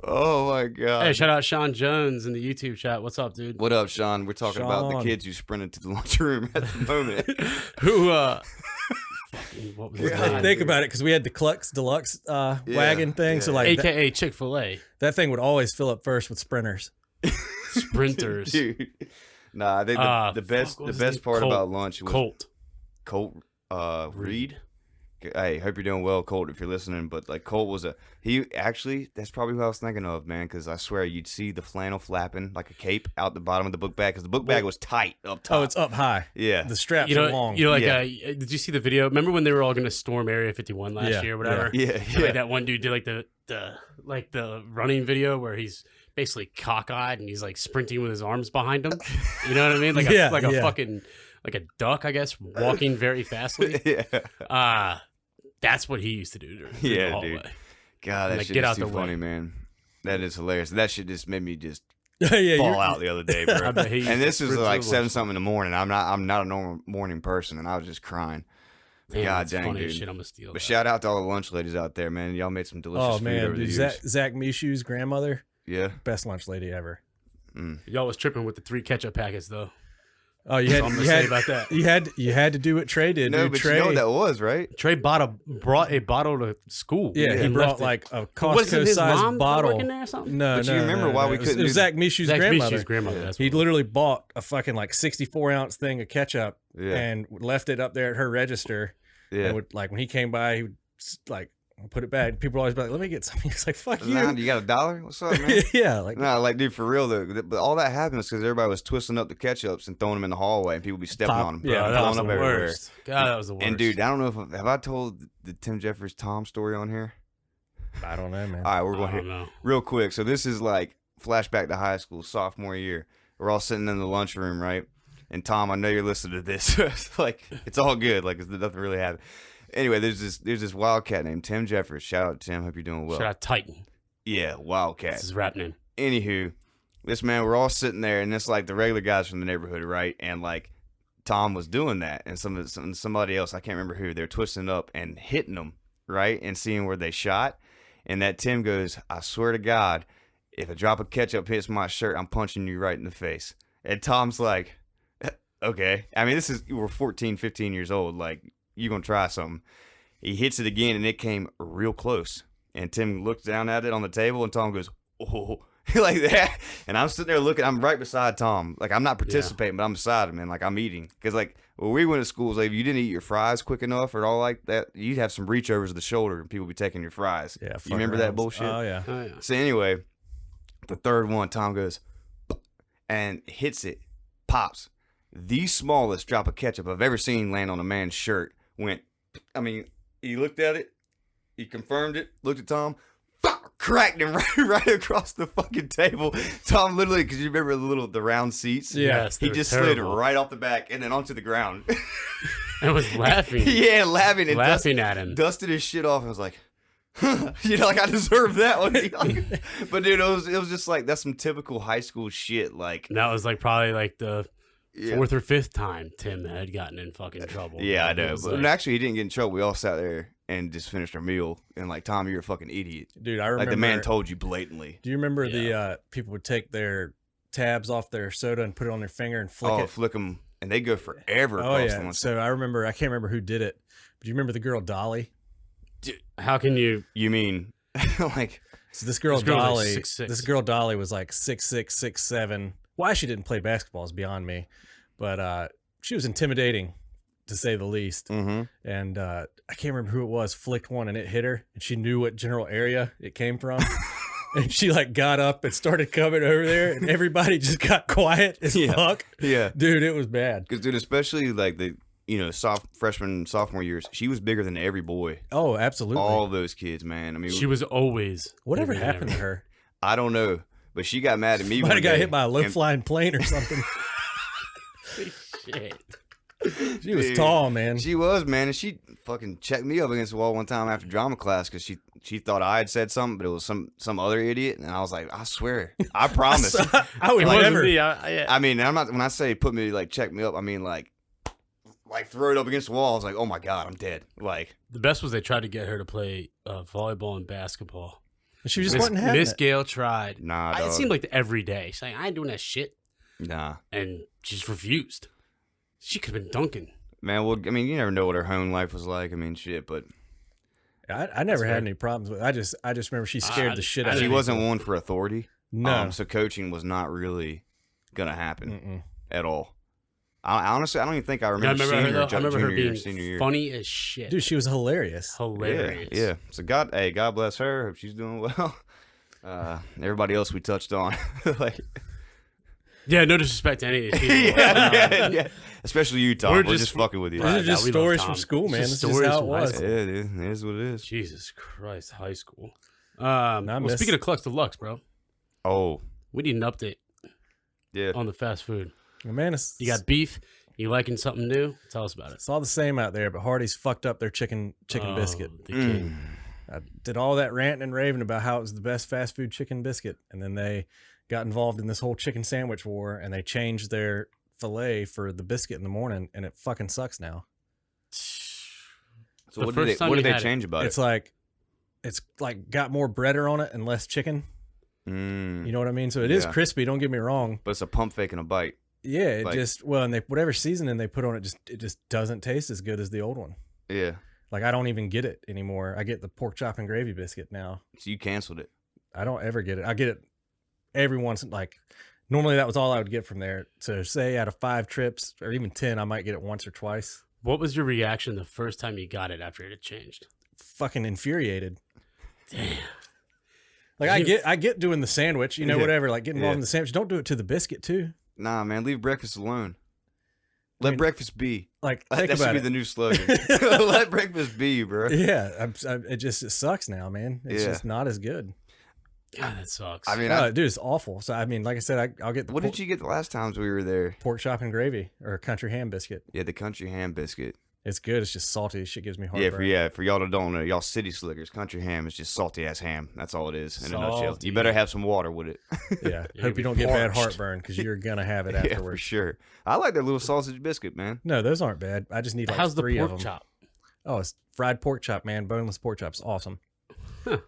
Oh my God. Hey, shout out Sean Jones in the YouTube chat. What's up, dude? What up, Sean? We're talking about the Sean. kids who sprinted to the lunchroom at the moment. Who, what was his name? Think about it, because we had the Clux Deluxe wagon thing. So like AKA Chick-fil-A. that thing would always fill up first with sprinters. Sprinters. Dude. Nah, I think the best part Colt. about lunch was Colt. Reed. Hey, hope you're doing well, Colt, if you're listening. But like Colt was that's probably who I was thinking of, man. Because I swear you'd see the flannel flapping like a cape out the bottom of the book bag, because the book bag was tight up top. Oh, it's up high. Yeah. The straps are long. Did you see the video? Remember when they were all going to storm Area 51 last year or whatever? Yeah. Like that one dude did like the running video where he's basically cockeyed and he's like sprinting with his arms behind him. You know what I mean? Like a fucking like a duck, I guess, walking very fastly. Yeah. That's what he used to do. Yeah, the hallway. dude. God, that Like, shit get is out too the way. funny, man. That is hilarious. That shit just made me just Yeah, fall out the other day, bro. I bet he And this was used to like sprint 7-something in the morning. I'm not a normal morning person, and I was just crying. Damn, God that's dang, funny dude. as shit. I'm gonna steal But that. shout out to all the lunch ladies out there, man. Y'all made some delicious Oh food man, over the dude, years. Zach Mishu's grandmother, Yeah. best lunch lady ever. Y'all was tripping with the 3 ketchup packets though. Oh, you had That's all I'm gonna say about that. you had to do what Trey did. No, dude. but Trey, you know what that was, right? Trey brought a bottle to school. yeah, he and brought left it. like a Was it Costco his sized mom bottle. working there or something? No, But no, you remember no, why no. we It was- couldn't It was do- Zach Mishu's Zach grandmother. Mishu's grandmother. That's He what literally bought a fucking like 64-ounce thing of ketchup Yeah. and left it up there at her register. Yeah. And would, like when he came by, he would like put it back. People always be like, "Let me get something." He's like, "Fuck you." Nah, you got $1? What's up, man? Yeah, like No, like, dude, for real though. But all that happened because everybody was twisting up the ketchups and throwing them in the hallway, and people be stepping Pop- on them, yeah, Bro, that that blowing was up the everywhere. worst. God, that was the worst. And dude, I don't know if have I told the Tim Jeffers Tom story on here. I don't know, man. All right, we're I going don't to know. real quick. So this is like flashback to high school, sophomore year. We're all sitting in the lunchroom, right? And Tom, I know you're listening to this. It's like it's all good. Like it's nothing really happened. Anyway, there's this wildcat named Tim Jeffers. Shout out to Tim. Hope you're doing well. Shout out Titan. Yeah, wildcat. That's his rap name. Anywho, this man, we're all sitting there, and it's like the regular guys from the neighborhood, right? And like Tom was doing that, and somebody else, I can't remember who, they're twisting up and hitting them, right, and seeing where they shot. And that Tim goes, I swear to God, if a drop of ketchup hits my shirt, I'm punching you right in the face. And Tom's like, okay. I mean, we're 14, 15 years old. Like, you gonna try something. He hits it again, and it came real close. And Tim looks down at it on the table, and Tom goes, oh, like that. And I'm sitting there looking. I'm right beside Tom. Like, I'm not participating, but I'm beside him, and like I'm eating. Because like when we went to school, like if you didn't eat your fries quick enough or all like that, you'd have some reach overs of the shoulder, and people would be taking your fries. Yeah, you remember that bullshit? Oh yeah. So anyway, the third one, Tom goes and hits it, pops. The smallest drop of ketchup I've ever seen land on a man's shirt went. I mean, he looked at it, he confirmed it, looked at Tom. Cracked him right across the fucking table. Tom literally, because you remember the round seats? Yes, he just slid right off the back and then onto the ground. And was laughing. Yeah, laughing. And laughing at him. Dusted his shit off and was like, like I deserve that one. But dude, it was just like, that's some typical high school shit. Like, that was like probably like the fourth or fifth time Tim had gotten in fucking trouble. Yeah, I know. But actually, he didn't get in trouble. We all sat there and just finished our meal. And like, Tom, you're a fucking idiot. Dude, I remember. Like, the man told you blatantly. Do you remember the people would take their tabs off their soda and put it on their finger and flick it? Oh, flick them. And they go forever. Oh, yeah. So I can't remember who did it. But do you remember the girl Dolly? Dude, how can you? You mean, like. So this girl Dolly, like 6'6". This girl Dolly was like 6'6", 6'7". Why she didn't play basketball is beyond me. But she was intimidating, to say the least. Mm-hmm. And I can't remember who it was, flicked one and it hit her. And she knew what general area it came from. And she like got up and started coming over there. And everybody just got quiet as fuck. Yeah. Dude, it was bad. Because, dude, especially like the, freshman, sophomore years, she was bigger than every boy. Oh, absolutely. All of those kids, man. I mean, she was always. Whatever happened to her? I don't know. But she got mad at me. Might have got hit by a low-flying plane or something. Shit. She was tall, man. She was, man, and she fucking checked me up against the wall one time after drama class because she thought I had said something, but it was some other idiot, and I was like, I swear, I promise. I would never. I mean, I'm not. When I say put me like check me up, I mean like throw it up against the wall. I was like, oh my god, I'm dead. Like the best was they tried to get her to play volleyball and basketball. She just wasn't having Miss Gale tried. Nah, it seemed like every day. She's like, I ain't doing that shit. Nah, and she just refused. She could have been dunking. Man, well, I mean, you never know what her home life was like. I mean, shit, but I never had any problems with it. I just remember she scared the shit out of me. She wasn't one for authority. No. So coaching was not really gonna happen at all. I honestly, I don't even think I remember seeing her. I remember her being senior year. funny as shit. Dude, she was hilarious. Hilarious. Yeah. So God bless her. Hope she's doing well. Everybody else we touched on, like. Yeah, no disrespect to any of these people. yeah. Especially you, Tom. We're just fucking with you. These are just stories from school, man. This is how it was. Yeah, it is what it is. Jesus Christ, high school. Speaking of Clux Deluxe, bro. Oh. We need an update. Yeah. On the fast food. Well, man, you got beef? You liking something new? Tell us about it. It's all the same out there, but Hardee's fucked up their chicken biscuit. I did all that ranting and raving about how it was the best fast food chicken biscuit, and then they got involved in this whole chicken sandwich war, and they changed their filet for the biscuit in the morning, and it fucking sucks now. So what did they change about it? It's like got more breader on it and less chicken. You know what I mean? So it is crispy, don't get me wrong. But it's a pump fake and a bite. Yeah, and whatever seasoning they put on it just doesn't taste as good as the old one. Yeah. Like I don't even get it anymore. I get the pork chop and gravy biscuit now. So you canceled it. I don't ever get it. I get it every once, like normally that was all I would get from there. So say out of 5 trips or even 10, I might get it once or twice. What was your reaction the first time you got it after it had changed? Fucking infuriated. Damn. Like I get doing the sandwich, whatever, like getting involved in the sandwich. Don't do it to the biscuit too. Nah, man, leave breakfast alone. Let breakfast be. Like that should be the new slogan. Let breakfast be, bro. Yeah, it sucks now, man. It's just not as good. God, that sucks. I mean, dude, it's awful. So I mean, like I said, I'll get the. What did you get the last times we were there? Pork chop and gravy or country ham biscuit. Yeah, the country ham biscuit. It's good. It's just salty. Shit gives me heartburn. For y'all that don't know, y'all city slickers, country ham is just salty ass ham. That's all it is in a nutshell. You better have some water with it. Yeah. Hope you don't get bad heartburn because you're gonna have it afterwards. Yeah, for sure. I like that little sausage biscuit, man. No, those aren't bad. I just need like 3 of them. How's the pork chop? Oh, it's fried pork chop, man. Boneless pork chop's awesome.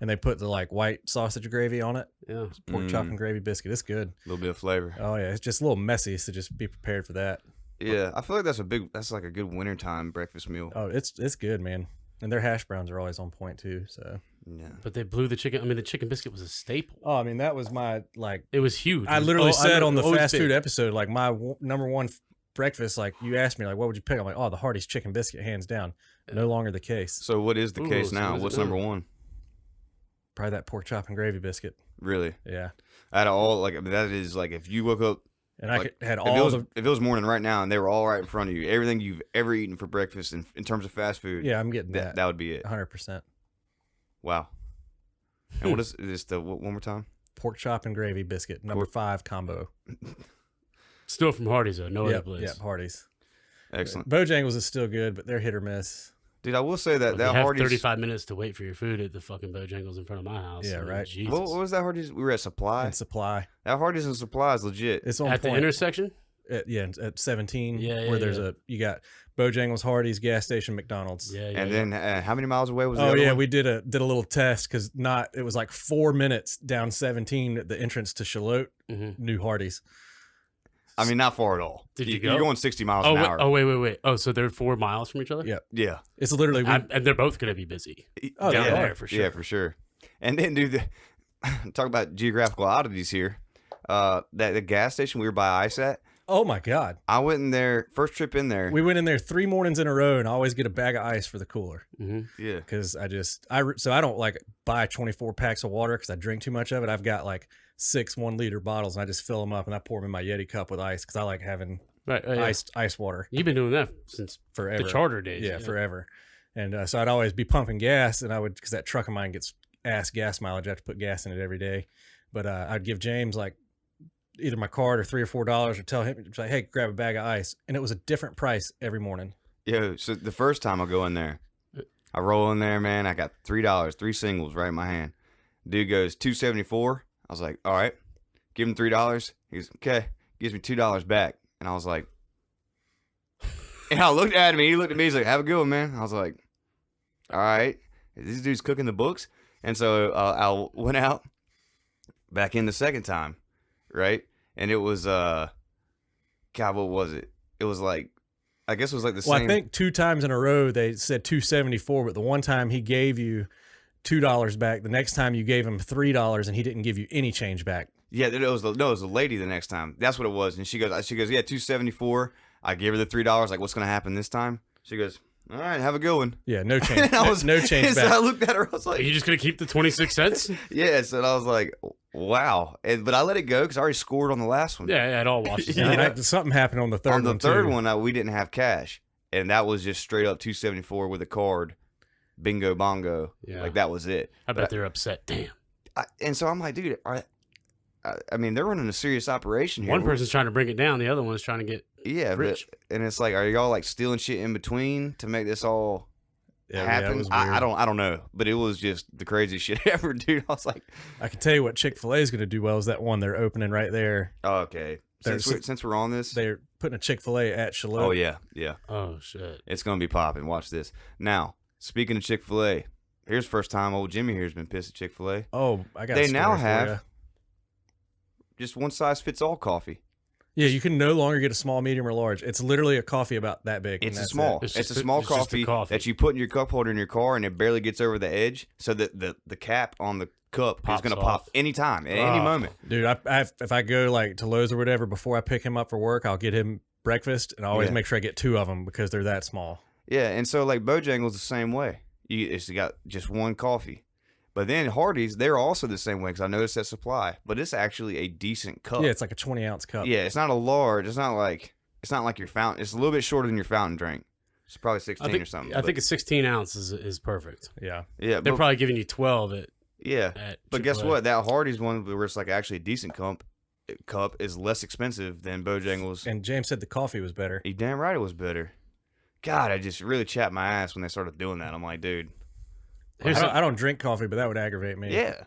and they put the like white sausage gravy on it. Yeah. Pork chop and gravy biscuit. It's good. A little bit of flavor. Oh yeah, it's just a little messy, so just be prepared for that. Yeah, I feel like that's like a good wintertime breakfast meal. Oh, it's good, man. And their hash browns are always on point too. So Yeah. But they blew the chicken. I mean, the chicken biscuit was a staple. oh, I mean that was my like. It was huge. I It was- literally oh, said on the always fast big. food episode, like my number one breakfast. Like you asked me, like what would you pick? I'm like, oh, the Hardee's chicken biscuit, hands down. No longer the case. So what is the Ooh, case so now? what is it What's now? number one? Probably that pork chop and gravy biscuit. Really? Yeah, Out of all, like, I mean, that is like, if you woke up, and like, I had if all it was morning right now and they were all right in front of you, everything you've ever eaten for breakfast in terms of fast food, yeah, I'm getting that would be it. 100%. Wow. And what is this? One more time? Pork chop and gravy biscuit, number 5 combo. Still from Hardee's though. No other Yep, place. yep, Hardee's. Excellent. Bojangles is still good, but they're hit or miss. Dude, I will say that Well, you have Hardee's. 35 minutes to wait for your food at the fucking Bojangles in front of my house. Yeah, I mean, right. Jesus. What was that Hardee's? We were at Supply. And supply. That Hardee's and Supply is legit. It's on At the point. intersection? At 17, Yeah, where there's you got Bojangles, Hardee's, gas station, McDonald's. Yeah, yeah. And yeah. then how many miles away was the Oh other yeah, one? we did a little test because it was like 4 minutes down 17 at the entrance to Charlotte, Mhm. New Hardee's. I mean, not far at all. Did you go? You're going 60 miles Oh an wait, hour. wait. Oh, so they're 4 miles from each other? Yeah. Yeah. It's literally And they're both going to be busy. Oh, down they there are. for sure. Yeah, for sure. And then, dude, talk about geographical oddities here. The gas station we were by ice at, oh my god, I went in there, first trip in there. we went in there 3 mornings in a row, and I always get a bag of ice for the cooler hmm Yeah. because I don't like buy 24 packs of water because I drink too much of it. I've got like 6 1-liter bottles, and I just fill them up and I pour them in my Yeti cup with ice because I like having Right. Yeah. ice water You've been doing that since forever. the charter days. Yeah, forever. And so I'd always be pumping gas, and I would, because that truck of mine gets ass gas mileage. I have to put gas in it every day. But I'd give James like either my card or $3 or $4, or tell him, like, hey, grab a bag of ice. And it was a different price every morning. Yo, so the first time I go in there, I roll in there, man. I got $3, 3 singles right in my hand. Dude goes $2.74. I was like, all right, give him $3. He's okay. Gives me $2 back. And I was like, and I looked at him, and he looked at me, he's like, have a good one, man. I was like, all right, this dude's cooking the books. And so I went out back in the second time, right? And it was, God, what was it? It was like, I guess it was like the Well, same. I think 2 times in a row they said $2.74, but the one time he gave you $2 back. The next time you gave him $3, and he didn't give you any change back. Yeah, it was a lady the next time. That's what it was. And she goes, yeah, $2.74. I gave her the $3. Like, what's gonna happen this time? She goes, all right, have a good one. Yeah, no change. And I was no change and back. So I looked at her. I was Are like, you just going to keep the 26 cents? yes. And I was like, wow. But I let it go because I already scored on the last one. Yeah, it all washes Yeah, out. and something happened on the third on the one, third too. one, we didn't have cash, and that was just straight up $2.74 with a card. Bingo bongo. Yeah. Like that was it. I bet they're upset. Damn. And so I'm like, dude, I mean, they're running a serious operation here. One person's trying to bring it down. The other one's trying to get Yeah, rich. and it's like, are y'all like stealing shit in between to make this all Yeah, happen? it was I weird. don't know, but it was just the craziest shit ever, dude. I was like, I can tell you what Chick-fil-A is going to do well is that one they're opening right there. oh, okay. Since we're on this, They're putting a Chick-fil-A at Charlotte. oh yeah, Oh, shit. it's gonna be popping. Watch this. Now, speaking of Chick-fil-A, here's the first time old Jimmy here's been pissed at Chick-fil-A. Oh, I got. They a story now for have ya. just one size fits all coffee. Yeah, you can no longer get a small, medium, or large. It's literally a coffee about that big. and It's a that's small. it. It's It's just a small it's just a coffee, coffee. that you put in your cup holder in your car, and it barely gets over the edge, so that the cap on the cup Pops is gonna off. pop anytime, at any Oh. moment. Dude, if I go like to Lowe's or whatever before I pick him up for work, I'll get him breakfast, and I always Yeah. make sure I get 2 of them because they're that small. Yeah, and so like Bojangles the same way. It's got just one coffee. But then Hardee's, they're also the same way because I noticed that Supply. But it's actually a decent cup. Yeah, it's like a 20-ounce cup. Yeah, it's not a large. It's not like your fountain. It's a little bit shorter than your fountain drink. It's probably 16 or something. I think a 16 ounce is perfect. Yeah. yeah, They're but, probably giving you 12 at yeah. But guess Chick-fil-A. what? That Hardee's one where it's like actually a decent cup is less expensive than Bojangles. And James said the coffee was better. He damn right it was better. God, I just really chapped my ass when they started doing that. I'm like, dude, I don't drink coffee, but that would aggravate me. yeah.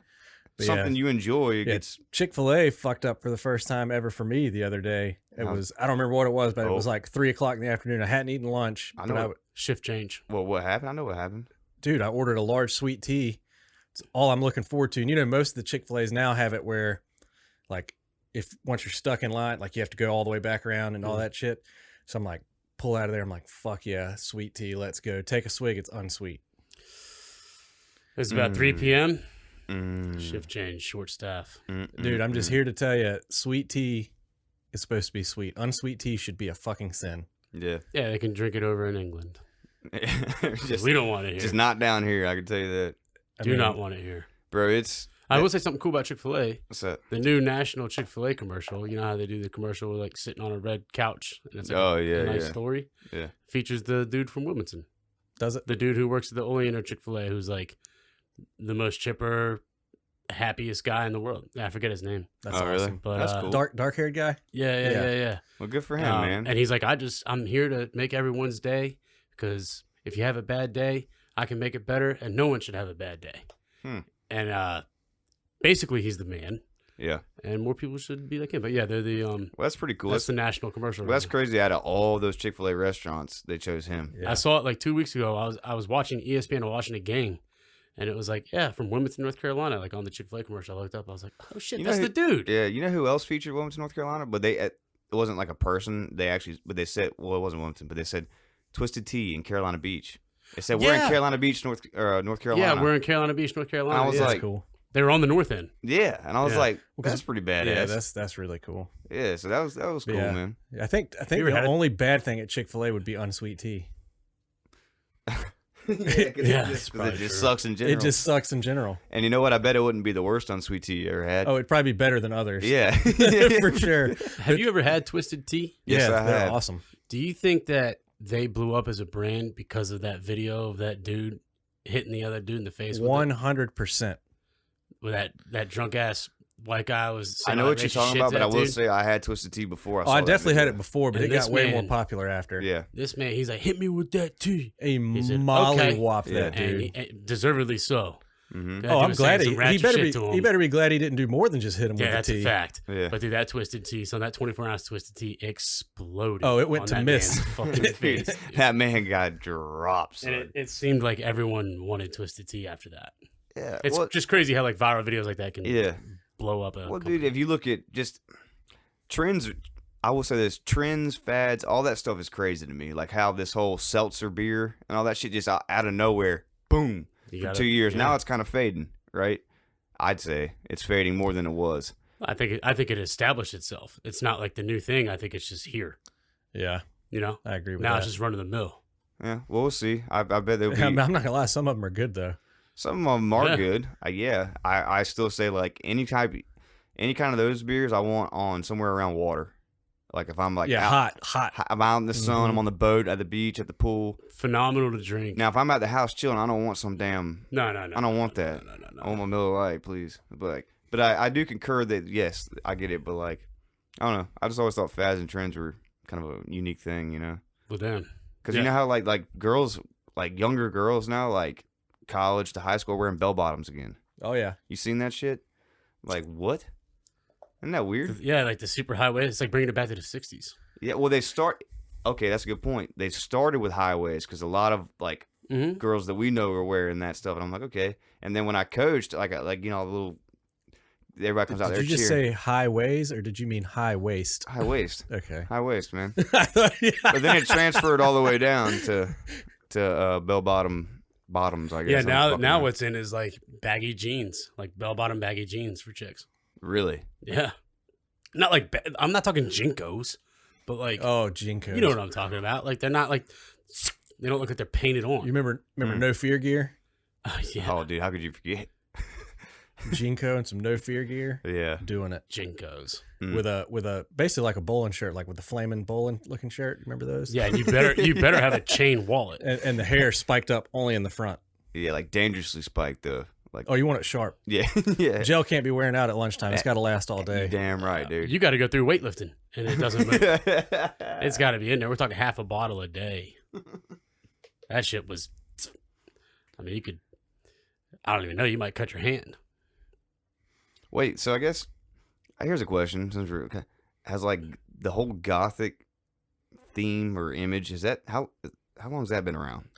But Something you enjoy Yeah, gets Chick-fil-A fucked up for the first time ever for me the other day. It Huh. was, I don't remember what it was, but it Oh. was like 3:00 in the afternoon. I hadn't eaten lunch. I but know. shift change. well, what happened? I know what happened. Dude, I ordered a large sweet tea It's all I'm looking forward to. And you know, most of the Chick-fil-A's now have it where, like, if once you're stuck in line, like you have to go all the way back around and all that shit. So I'm like, pull out of there. I'm like, fuck yeah, sweet tea, let's go. Take a swig. It's unsweet. It's about 3 p.m. Shift change, short staff. Dude, I'm just here to tell you, sweet tea is supposed to be sweet. Unsweet tea should be a fucking sin. Yeah. Yeah, they can drink it over in England. Just, we don't want it here. Just not down here, I can tell you that. I mean, not want it here. Bro, it's... I will say something cool about Chick-fil-A. What's that? The new national Chick-fil-A commercial. You know how they do the commercial with like sitting on a red couch? And it's like a nice story? Yeah. Features the dude from Wilmington. Does it? The dude who works at the Oleander Chick-fil-A who's like the most chipper, happiest guy in the world. I forget his name. That's awesome. Really? But, that's cool. Dark-haired guy? Yeah. Well, good for him, man. And he's like, I'm here to make everyone's day because if you have a bad day, I can make it better, and no one should have a bad day. And basically, he's the man. Yeah. And more people should be like him. But yeah, they're the well, that's pretty cool. That's the national commercial. Well, that's crazy. Out of all those Chick-fil-A restaurants, they chose him. Yeah. I saw it like 2 weeks ago. I was watching ESPN and watching a game, and it was like, from Wilmington, North Carolina, like on the Chick-fil-A commercial. I looked up. I was like, oh shit, that's the dude. Yeah. You know who else featured Wilmington, North Carolina? But it wasn't like a person. But they said, well, it wasn't Wilmington, but they said Twisted Tea in Carolina Beach. They said we're in Carolina Beach, North Carolina. Yeah, we're in Carolina Beach, North Carolina. And I was like, cool. They were on the north end. Yeah, and I was like, that's pretty badass. Yeah, that's really cool. Yeah, so that was cool, man. I think the only bad thing at Chick-fil-A would be unsweet tea. It just sucks in general. It just sucks in general. And you know what? I bet it wouldn't be the worst unsweet tea you ever had. Oh, it'd probably be better than others. Yeah. For sure. Have you ever had Twisted Tea? Yes, yeah, I they're have. awesome. Do you think that they blew up as a brand because of that video of that dude hitting the other dude in the face? 100%. With that drunk ass white guy was. I know what you're talking about, but I will say I had Twisted Tea before. I definitely had it before, but and it got way more popular after. Yeah. This man, he's like, hit me with that tea. He molly-whopped that dude. And deservedly so. Mm-hmm. Oh, I'm glad he better be glad he didn't do more than just hit him with the tea. Yeah, that's a fact. Yeah. But dude, that Twisted Tea, so that 24-ounce Twisted Tea exploded. Oh, it went to miss. Fucking face. That man got dropped. And it seemed like everyone wanted Twisted Tea after that. Yeah. It's just crazy how like viral videos like that can blow up. Dude, if you look at just trends, I will say this, trends, fads, all that stuff is crazy to me. Like how this whole seltzer beer and all that shit just out of nowhere, boom, for 2 years. Yeah. Now it's kind of fading, right? I'd say it's fading more than it was. I think it established itself. It's not like the new thing. I think it's just here. Yeah. You know? I agree with that. Now it's just run of the mill. Yeah, well, we'll see. I bet there'll be... I'm not going to lie. Some of them are good, though. Some of them are good. I still say like any kind of those beers I want on somewhere around water. Like if I'm like hot. I'm out in the sun, I'm on the boat, at the beach, at the pool. Phenomenal to drink. Now if I'm at the house chilling, I don't want some damn. No. I don't want that. No. I want my Miller Lite, please. But I do concur that yes, I get it. But like I don't know. I just always thought fads and trends were kind of a unique thing, you know. Well, damn. Because you know how like girls, like younger girls now, like college to high school, wearing bell bottoms again. Oh yeah, you seen that shit? Like what? Isn't that weird? Yeah, like the super high waist. It's like bringing it back to the 60s. Yeah, well okay, that's a good point. They started with high waist because a lot of like girls that we know were wearing that stuff, and I'm like, okay. And then when I coached, like you know, a little. Everybody comes out there. Did you just say high waist, or did you mean high waist? High waist. Okay. High waist, man. But then it transferred all the way down to bell bottoms, I guess. Yeah, now what's in is like baggy jeans, like bell bottom baggy jeans for chicks. Really? Yeah. Not like I'm not talking Jinkos, but like Jinkos. You know what I'm talking about? Like they're not like they don't look like they're painted on. You remember No Fear gear? Yeah. Oh, dude, how could you forget? Jinko and some No Fear gear. Yeah. Doing it. Jinkos. With a basically like a bowling shirt, like with the flaming bowling looking shirt. Remember those? Yeah, you better have a chain wallet. And the hair spiked up only in the front. Yeah, like dangerously spiked though. Like you want it sharp. Yeah. Yeah. Gel can't be wearing out at lunchtime. It's got to last all day. Damn right, dude. You got to go through weightlifting, and it doesn't move. It's got to be in there. We're talking half a bottle a day. That shit was. I mean, you could. I don't even know. You might cut your hand. Wait, so I guess here's a question. Since we're has like the whole Gothic theme or image, is that how long has that been around?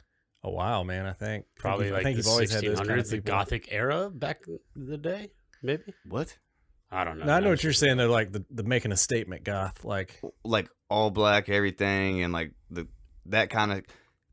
a while, man. I think Probably I like think the you've always had those 1600s, kind of the people. Gothic era back in the day, maybe. What? I don't know. No, I know what you're saying. They're like the making a statement goth, like all black everything, and like that kind of,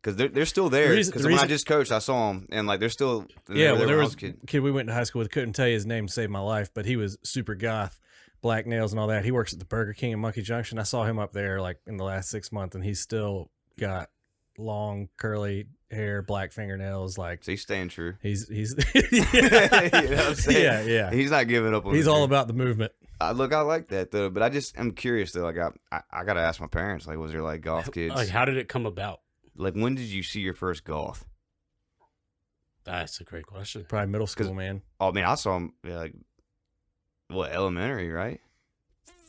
because they're still there. Because when I just coached, I saw them, and like they're still. Yeah, well, there was a kid we went to high school with. Couldn't tell you his name to save my life, but he was super goth, black nails and all that. He works at the Burger King in Monkey Junction. I saw him up there like in the last 6 months, and he's still got long curly hair, black fingernails. Like, so he's staying true. He's You know what I'm saying? yeah. He's not giving up on. He's all about the movement. Look, I like that though, but I'm curious though. Like, I gotta ask my parents. Like, was there like goth kids? Like, how did it come about? Like, when did you see your first goth? That's a great question. Probably middle school, man. Oh man, I saw him like elementary, right?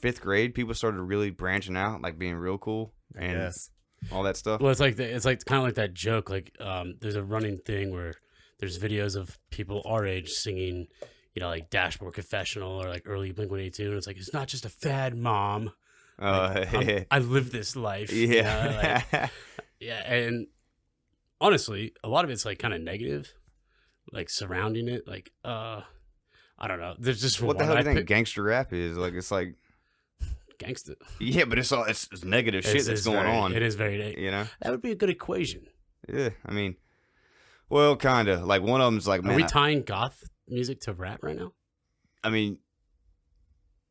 5th grade, people started really branching out, like being real cool and Yes. all that stuff. Well, it's like kind of like that joke. Like, there's a running thing where there's videos of people our age singing, like Dashboard Confessional or like early Blink-182, and it's like, it's not just a fad, Mom. Like, I live this life. Yeah. Yeah, and honestly, a lot of it's like kind of negative, like surrounding it. Like, I don't know. There's just what the hell do you think gangster rap is? Like, it's like gangster. Yeah, but it's negative shit that's going on. It is very, that would be a good equation. Yeah, I mean, well, kind of. Like, one of them's like, man, are we tying goth music to rap right now? I mean,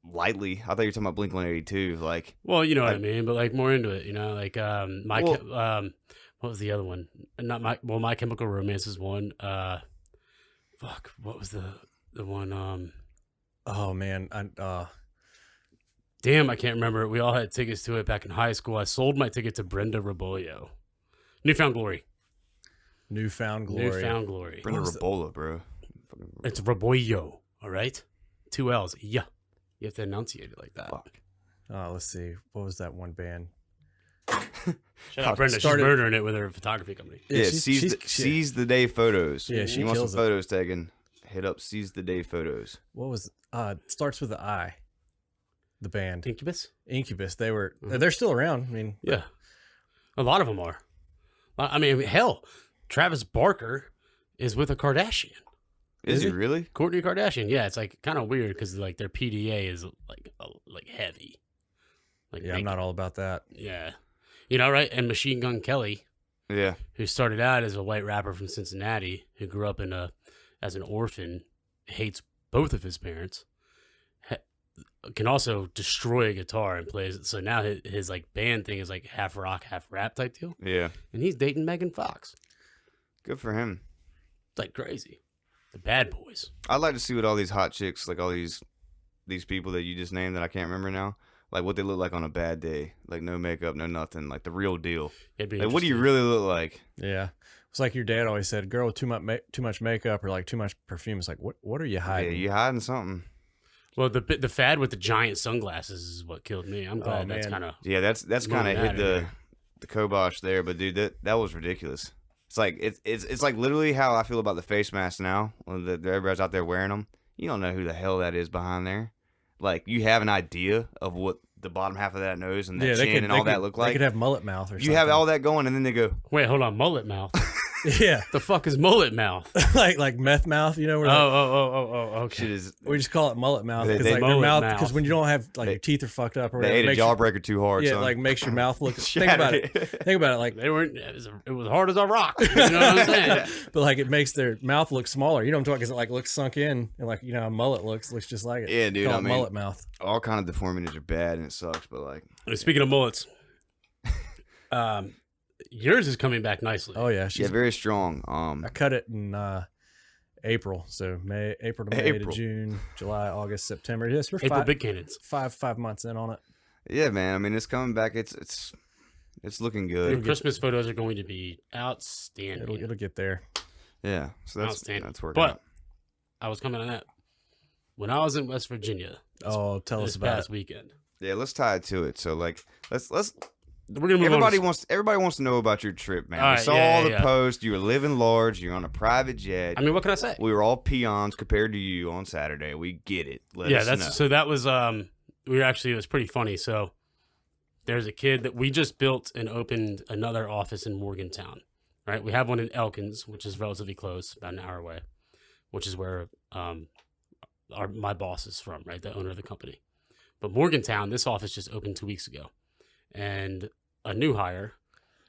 lightly. I thought you were talking about Blink-182. Like, well, you know what I mean, but like more into it. Like what was the other one? Not My Chemical Romance is one. What was the one? Oh man, damn, I can't remember. We all had tickets to it back in high school. I sold my ticket to Brenda Rabollo. Newfound Glory. Brenda Rabollo, bro. It's Rabollo, all right? 2 L's. Yeah. You have to enunciate it like that. Fuck. Let's see. What was that one band? Shout out Brenda. She's murdering it with her photography company. Yeah, Seize the Day Photos. Yeah, she wants some kills it. photos taken. Hit up Seize the Day Photos. What was starts with the I. The band Incubus. They were they're still around. I mean, yeah, a lot of them are. I mean, hell, Travis Barker is with a Kardashian. Is he really? Kourtney Kardashian. Yeah, it's like kind of weird because like their PDA is like heavy. Like, yeah, I'm not all about that. Yeah, right? And Machine Gun Kelly. Yeah, who started out as a white rapper from Cincinnati, who grew up as an orphan, hates both of his parents, can also destroy a guitar and plays it. So now his like band thing is like half rock, half rap type deal. Yeah, and he's dating Megan Fox. Good for him. It's like crazy. The bad boys. I'd like to see what all these hot chicks, like all these people that you just named that I can't remember now, like what they look like on a bad day, like no makeup, no nothing, like the real deal. Like, what do you really look like? Yeah, it's like your dad always said, "Girl with too much makeup or like too much perfume." It's like, what are you hiding? Yeah, you hiding something. Well, the fad with the giant sunglasses is what killed me. I'm glad that's kind of that's kind of hit the kibosh there. But dude, that was ridiculous. It's like it's like literally how I feel about the face masks now. When everybody's out there wearing them, you don't know who the hell that is behind there. Like, you have an idea of what the bottom half of that nose and that chin and all that look like. They could have mullet mouth or something. You have all that going, and then they go, wait, hold on, mullet mouth. Yeah, the fuck is mullet mouth? like meth mouth, you know? Where Okay. We just call it mullet mouth They- because like mullet your mouth, mouth. because when you don't have like your teeth are fucked up or they whatever, ate a jawbreaker too hard. yeah, son. like makes your mouth look. Think Shattered about it. it. Think about it. Like They weren't. It was hard as a rock. You know what I'm saying? but like it makes their mouth look smaller. You know what I'm talking? Because it like looks sunk in, and like how a mullet looks just like it. Yeah, dude, Call I it mean- mullet mouth. All kind of deformities are bad, and it sucks. But like, Speaking of mullets, yours is coming back nicely. Oh yeah, yeah, very strong. I cut it in April, so April to May April. to June, July, August, September. Yes, we're April Big Cannons. five months in on it. yeah, man. I mean, it's coming back. It's looking Your good. Christmas photos are going to be outstanding. It'll get there. Yeah, so Outstanding. that's working. But out. I was coming on that. When I was in West Virginia Tell us this about past it. weekend, Yeah, let's tie it to it. So like, let's. we're gonna move Everybody on. wants to know about your trip, man. All We right, saw yeah, all the yeah. posts. You were living large. You're on a private jet. I mean, what can I say? We were all peons compared to you on Saturday. We get it. Let us know. So that was it was pretty funny. So there's a kid that we just built and opened another office in Morgantown. right? We have one in Elkins, which is relatively close, about an hour away, which is where my boss is from, right? The owner of the company. But Morgantown, this office just opened 2 weeks ago. And a new hire,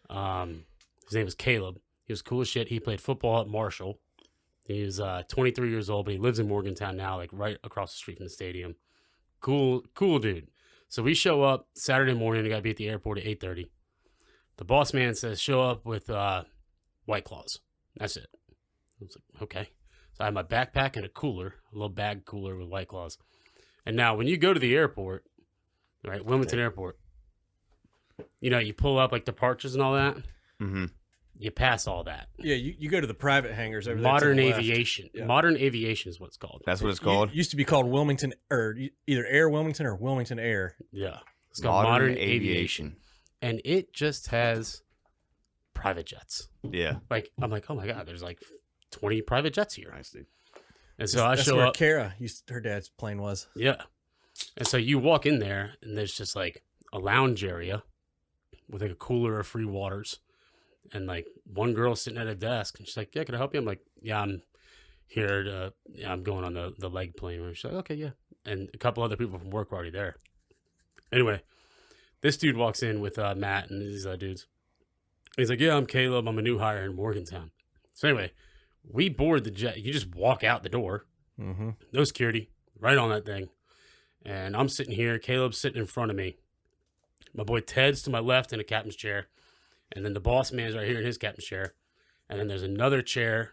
his name was Caleb. He was cool as shit. He played football at Marshall. He was 23 years old, but he lives in Morgantown now, like right across the street from the stadium. Cool dude. So we show up Saturday morning. We got to be at the airport at 8:30. The boss man says, show up with White Claws. That's it. I was like, okay. So I have my backpack and a cooler, a little bag cooler with White Claws. And now when you go to the airport, right, Wilmington Airport, you know, you pull up like departures and all that. Mm-hmm. You pass all that. Yeah, you go to the private hangars over Modern there. Aviation. Yeah. Modern Aviation is what it's called. That's what it's called? It used to be called Wilmington, or either Air Wilmington or Wilmington Air. Yeah. It's called Modern Aviation. And it just has private jets. Yeah. Like, I'm like, oh my God, there's like 20 private jets here. Nice, dude. And so I That's show where up. Kara, her dad's plane was. Yeah. And so you walk in there, and there's just like a lounge area with like a cooler of free waters. And like one girl sitting at a desk, and she's like, yeah, can I help you? I'm like, yeah, I'm here to, I'm going on the leg plane. And she's like, okay, yeah. And a couple other people from work were already there. Anyway, this dude walks in with Matt and these dudes. He's like, yeah, I'm Caleb. I'm a new hire in Morgantown. So anyway, we board the jet. You just walk out the door. Mm-hmm. No security. Right on that thing. And I'm sitting here. Caleb's sitting in front of me. My boy Ted's to my left in a captain's chair. And then the boss man's right here in his captain's chair. And then there's another chair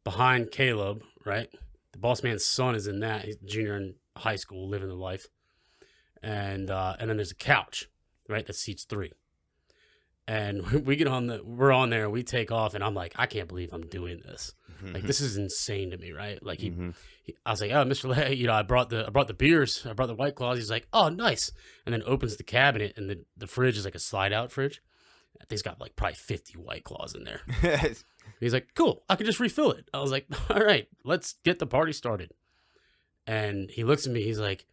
behind Caleb, right? The boss man's son is in that. He's a junior in high school, living the life. And then there's a couch, right, that seats 3. And we get we're on there, and we take off, and I'm like, I can't believe I'm doing this. Mm-hmm. Like, this is insane to me, right? Like, I was like, oh, Mr. Lay, you know, I brought the beers, I brought the White Claws. He's like, oh, nice. And then opens the cabinet, and the fridge is like a slide-out fridge. I think it's got like probably 50 White Claws in there. He's like, cool, I can just refill it. I was like, all right, let's get the party started. And he looks at me, he's like,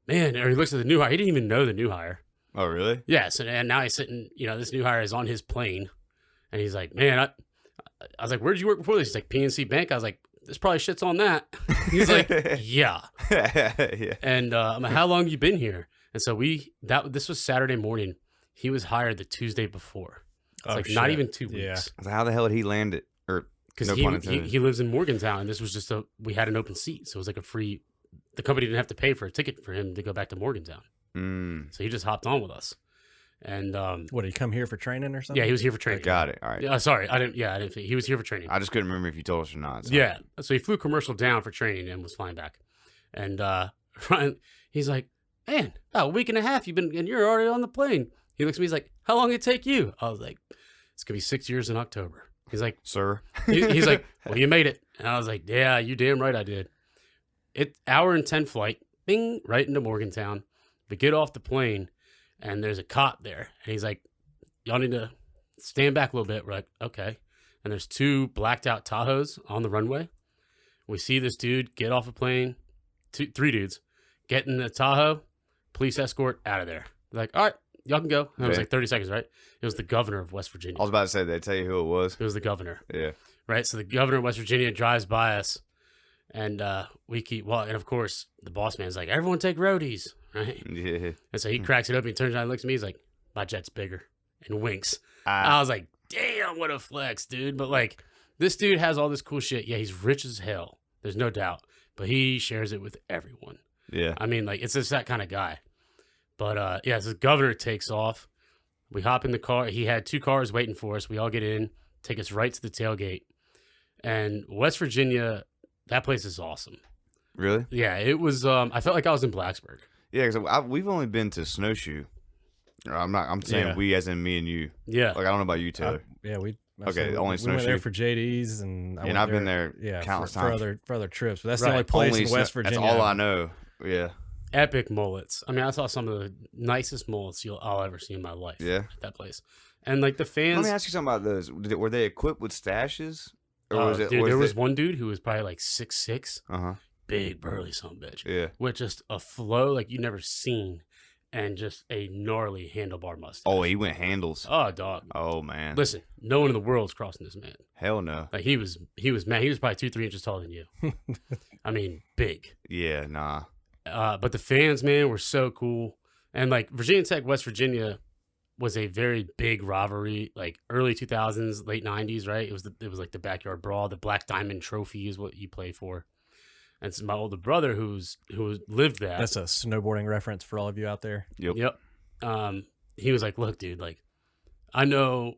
man, or he looks at the new hire. He didn't even know the new hire. Oh, really? Yeah, so and now he's sitting, you know, this new hire is on his plane. And he's like, man, I was like, where did you work before this? He's like, PNC Bank. I was like, this probably shit's on that. He's like, yeah. Yeah. And I'm like, how long you been here? And so this was Saturday morning. He was hired the Tuesday before. It's like shit. Not even 2 weeks. Yeah. So how the hell did he land it? Or because no he lives in Morgantown, and this was just we had an open seat, so it was like a free. The company didn't have to pay for a ticket for him to go back to Morgantown. So he just hopped on with us. And what, did he come here for training or something? Yeah, he was here for training. Got it. All right. Yeah, sorry, I didn't. He was here for training. I just couldn't remember if you told us or not. So. Yeah, so he flew commercial down for training and was flying back. And he's like, man, a week and a half and you're already on the plane. He looks at me, he's like, how long did it take you? I was like, it's gonna be 6 years in October. He's like, sir. He's like, well, you made it. And I was like, yeah, you damn right I did. It hour and 10 flight, bing, right into Morgantown. We get off the plane, and there's a cop there. And he's like, y'all need to stand back a little bit. We're like, okay. And there's 2 blacked out Tahoes on the runway. We see this dude get off a plane, 3 dudes, get in the Tahoe, police escort, out of there. They're like, all right, y'all can go. And it was like 30 seconds, right? It was the governor of West Virginia. I was about to say, they tell you who it was? It was the governor. Yeah. Right? So the governor of West Virginia drives by us, and we keep walking. And, of course, the boss man's like, everyone take roadies, right? Yeah. And so he cracks it up, and he turns around and looks at me. He's like, my jet's bigger, and winks. I was like, damn, what a flex, dude. But, like, this dude has all this cool shit. Yeah, he's rich as hell. There's no doubt. But he shares it with everyone. Yeah. I mean, like, it's just that kind of guy. But, yeah, so the governor takes off. We hop in the car. He had 2 cars waiting for us. We all get in, take us right to the tailgate. And West Virginia, that place is awesome. Really? Yeah, it was, I felt like I was in Blacksburg. Yeah, because we've only been to Snowshoe. I'm saying we as in me and you. Yeah. Like, I don't know about you, Taylor. Only Snowshoe. We went there for JD's, and I've been there countless times. For other trips. But that's the only place in West Virginia. That's all I know. Yeah. Epic mullets. I mean, I saw some of the nicest mullets I'll ever see in my life. Yeah. At that place. And, like, the fans. Let me ask you something about those. Were they equipped with stashes? Or was it? Dude, there was one dude who was probably like 6'6". Uh-huh. Big, burly son of a bitch. Yeah. With just a flow like you've never seen and just a gnarly handlebar mustache. Oh, he went handles. Oh, dog. Oh, man. Listen, no one in the world's crossing this man. Hell no. Like he was mad. He was probably 2-3 inches taller than you. I mean, big. Yeah, nah. But the fans, man, were so cool. And like Virginia Tech, West Virginia was a very big rivalry, like early 2000s, late 90s, right? It was like the backyard brawl. The Black Diamond Trophy is what you play for. And so my older brother who lived that. That's a snowboarding reference for all of you out there. Yep. He was like, look, dude, like, I know,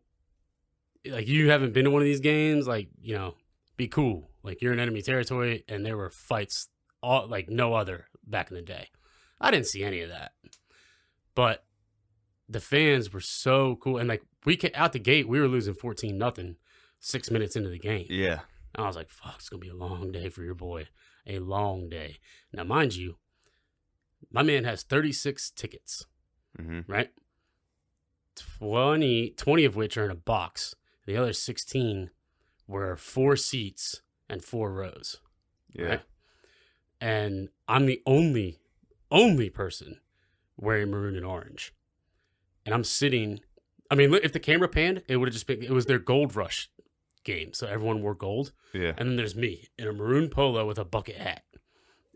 like, you haven't been to one of these games, like, you know, be cool. Like, you're in enemy territory, and there were fights all like no other back in the day. I didn't see any of that. But the fans were so cool. And, like, out the gate, we were losing 14-0 6 minutes into the game. Yeah. And I was like, fuck, it's going to be a long day for your boy. A long day. Now, mind you, my man has 36 tickets, right? 20 of which are in a box. The other 16 were 4 seats and 4 rows. Yeah. Right? And I'm the only person wearing maroon and orange. And I'm sitting, I mean, if the camera panned, it would have just been, it was their Gold Rush game. So everyone wore gold. Yeah. And then there's me in a maroon polo with a bucket hat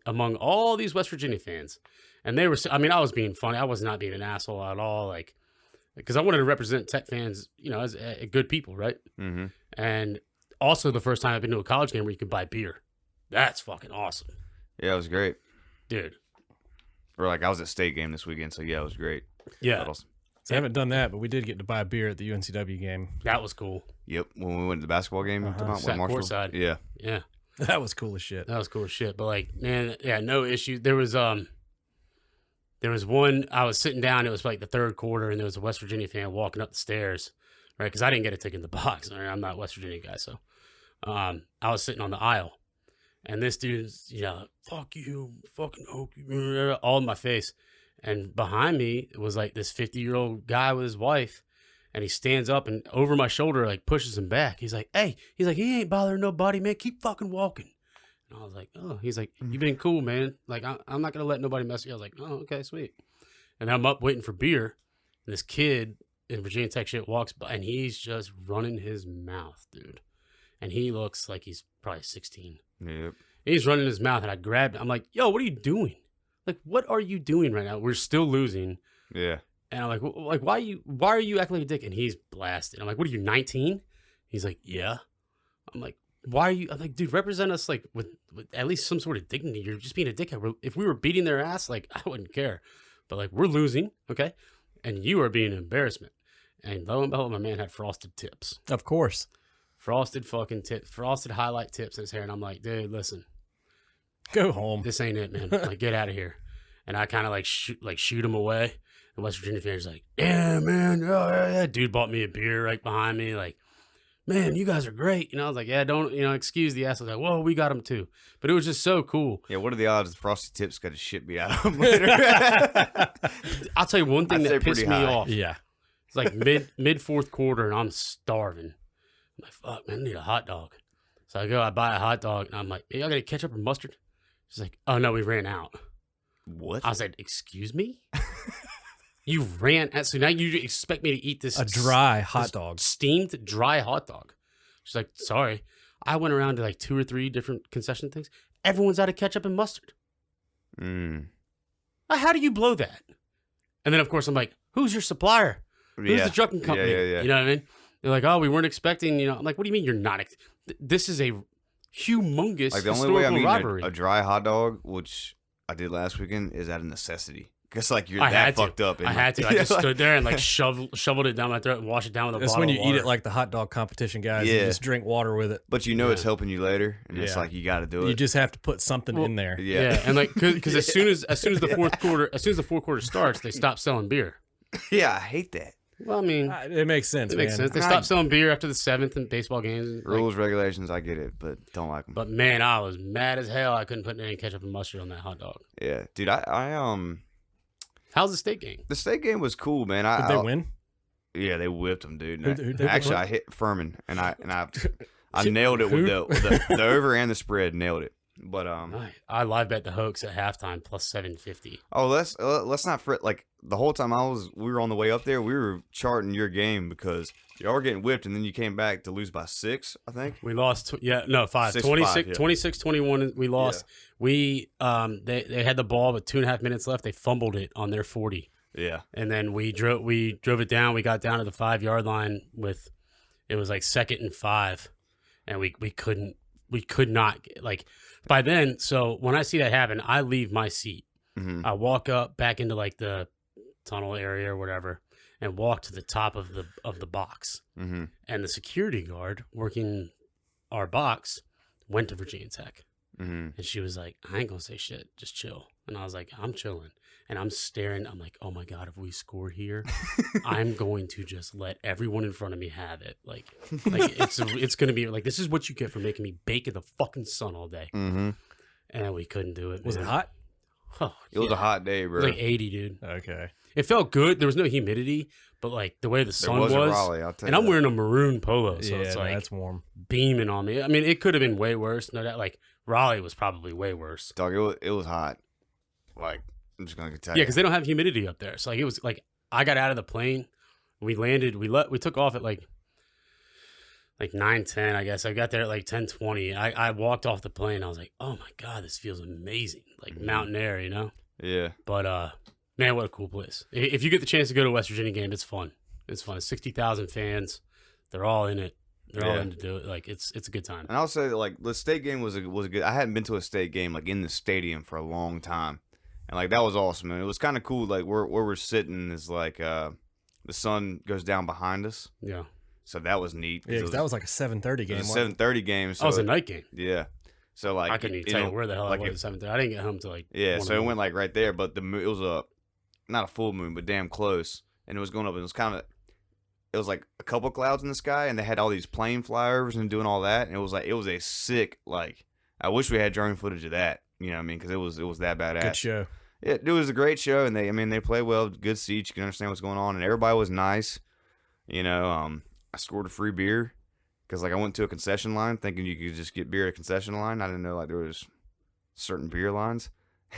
among all these West Virginia fans. And they were, I mean, I was being funny. I was not being an asshole at all. Like, because I wanted to represent Tech fans, you know, as good people, right? Mm-hmm. And also the first time I've been to a college game where you could buy beer. That's fucking awesome. Yeah, it was great. Dude. Or like I was at state game this weekend, so yeah, it was great. Yeah. So I haven't done that, but we did get to buy a beer at the UNCW game. That was cool. Yep, when we went to the basketball game, Sat courtside. Yeah. Yeah. That was cool as shit. That was cool as shit. But like, man, yeah, no issue. There was one, I was sitting down, it was like the third quarter, and there was a West Virginia fan walking up the stairs, right? Because I didn't get a ticket in the box. Right? I'm not a West Virginia guy, so I was sitting on the aisle, and this dude's, you know, fuck you, fucking hope you, all in my face. And behind me was like this 50-year-old guy with his wife, and he stands up and over my shoulder, like pushes him back. He's like, hey, he ain't bothering nobody, man. Keep fucking walking. And I was like, oh, he's like, you've been cool, man. Like, I'm not going to let nobody mess with you. I was like, oh, okay, sweet. And I'm up waiting for beer. And this kid in Virginia Tech shit walks by, and he's just running his mouth, dude. And he looks like he's probably 16. Yep. He's running his mouth, and I grabbed him. I'm like, yo, what are you doing? Like, what are you doing right now? We're still losing. Yeah. And I'm like, why are you acting like a dick? And he's blasted. I'm like, what are you, 19? He's like, yeah. I'm like, why are you? I'm like, dude, represent us like with at least some sort of dignity. You're just being a dickhead. If we were beating their ass, like, I wouldn't care. But like, we're losing, okay? And you are being an embarrassment. And lo and behold, my man had frosted tips. Of course. Frosted fucking tips. Frosted highlight tips in his hair. And I'm like, dude, listen. Go home. This ain't it, man. Like, get out of here. And I kind of like shoot him away. The West Virginia fans like, yeah, man. Yeah. Dude bought me a beer right behind me. Like, man, you guys are great. You know, I was like, yeah, don't, you know, excuse the ass. I was like, whoa, we got him too. But it was just so cool. Yeah, what are the odds Frosty Tips got his shit beat out of him later? I'll tell you one thing that pissed me off. Yeah. It's like mid fourth quarter, and I'm starving. I'm like, fuck, man, I need a hot dog. So I buy a hot dog, and I'm like, hey, I got a ketchup or mustard? She's like, oh, no, we ran out. What? I was like, excuse me? You ran out. So now you expect me to eat this. A dry hot dog. Steamed dry hot dog. She's like, sorry. I went around to like 2 or 3 different concession things. Everyone's out of ketchup and mustard. How do you blow that? And then, of course, I'm like, who's your supplier? Who's the trucking company? Yeah. You know what I mean? They're like, oh, we weren't expecting, you know. I'm like, what do you mean you're not? This is a humongous like the only way I'm rivalry. eating a dry hot dog, which I did last weekend, is out of necessity. Because like you're that fucked up. I had to. I just stood there and like shoveled it down my throat and washed it down with a bottle of water. That's when you eat it like the hot dog competition guys. You just drink water with it. But you know it's helping you later, and it's like you got to do it. You just have to put something in there. Yeah, and like because as soon as the fourth quarter starts, they stop selling beer. Yeah, I hate that. Well, I mean, it makes sense. It makes sense. They stopped selling beer after the 7th in baseball games. Rules, regulations, I get it, but don't like them. But man, I was mad as hell. I couldn't put any ketchup and mustard on that hot dog. Yeah, dude, I How's the state game? The state game was cool, man. Did they win? Yeah, they whipped them, dude. Actually, I hit Furman, and I nailed it with the over and the spread. Nailed it. But I live bet the Hoax at halftime plus 750. oh, let's not fret. Like the whole time we were on the way up there, we were charting your game because y'all were getting whipped, and then you came back to lose by 6, I think. We lost. 5. 6-5, 26, yeah. 26-21. We lost. Yeah. We they had the ball with 2.5 minutes left. They fumbled it on their 40. Yeah. And then we drove it down. We got down to the 5-yard line with, it was like 2nd and 5, and we could not get, like, by then. So when I see that happen, I leave my seat. Mm-hmm. I walk up back into like the tunnel area or whatever, and walk to the top of the box. Mm-hmm. And the security guard working our box went to Virginia Tech, Mm-hmm. and she was like, "I ain't gonna say shit, just chill." And I was like, "I'm chilling." And I'm staring. I'm like, "Oh my god, if we score here, I'm going to just let everyone in front of me have it. Like it's gonna be like, this is what you get for making me bake in the fucking sun all day." Mm-hmm. And we couldn't do it. Was man. it hot? Oh, It was a hot day, It bro. was like 80, dude. Okay. It felt good. There was no humidity, but like the way the sun was was, in Raleigh, I'll tell and you I'm that. wearing a maroon polo, so yeah, it's like that's warm. beaming on me. I mean, it could have been way worse. No doubt. Like Raleigh was probably way worse. Dog, it was hot. Like, I'm just gonna tell Yeah, you. because they don't have humidity up there. So like it was like I got out of the plane, we landed, we took off at like 9:10, I guess. I got there at like 10:20. I walked off the plane. I was like, oh my god, this feels amazing, like mountain air, you know. Yeah. But man, what a cool place. If you get the chance to go to a West Virginia game, it's fun. It's fun. 60,000 fans. They're all in it. They're all Yeah. in to do it. Like it's a good time. And I'll say that, like, the state game was a good. I hadn't been to a state game like in the stadium for a long time, and like that was awesome. And it was kind of cool. Like where we're sitting is like the sun goes down behind us, Yeah. so that was neat. Yeah, because that was like a 7:30 it game. was a wasn't it? 7:30 game. So That was a night game. Yeah. So like I couldn't even tell you where the hell like I was at 7:30. I didn't get home till like Yeah, 1 so it a.m. went like right there, but it was not a full moon, but damn close, and it was going up. It was like a couple clouds in the sky, and they had all these plane flyovers and doing all that, and it was a sick, like, I wish we had drone footage of that, you know what I mean, because it was that badass. Good show. It was a great show, and they play well, good seats, you can understand what's going on, and everybody was nice, you know. I scored a free beer because like I went to a concession line thinking you could just get beer at a concession line. I didn't know like there was certain beer lines.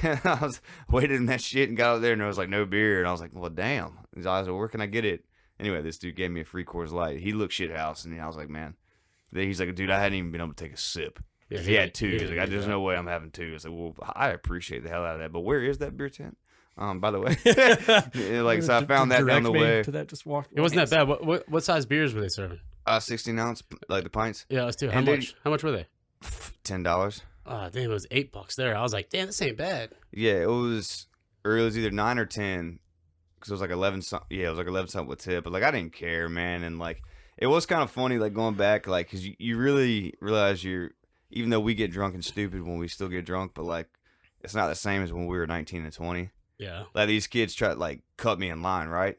And I was waiting in that shit and got out there and there was like no beer, and I was like, well, damn. And I was like, where can I get it? Anyway, this dude gave me a free Coors Light. He looked shit house, and I was like, man. Then he's like, dude, I hadn't even been able to take a sip. Yeah, He had 2. he He's didn't like, do there's that. no way I'm having 2. I was like, well, I appreciate the hell out of that, but where is that beer tent? By the way, yeah, like so I found that down Direct the me way. to that. Just walk. It wasn't that bad. What size beers were they serving? 16 ounce, like the pints, Yeah, let's do. How And they- much? How much were they? $10. Oh, damn, it was $8 there. I was like, damn, this ain't bad. Yeah, it was either 9 or 10, because it was like 11 something. Yeah, it was like 11 something with tip, but like I didn't care, man, and like it was kind of funny, like going back, like because you really realize even though we get drunk and stupid when we still get drunk, but like it's not the same as when we were 19 and 20. Yeah. Like these kids try to like cut me in line, right?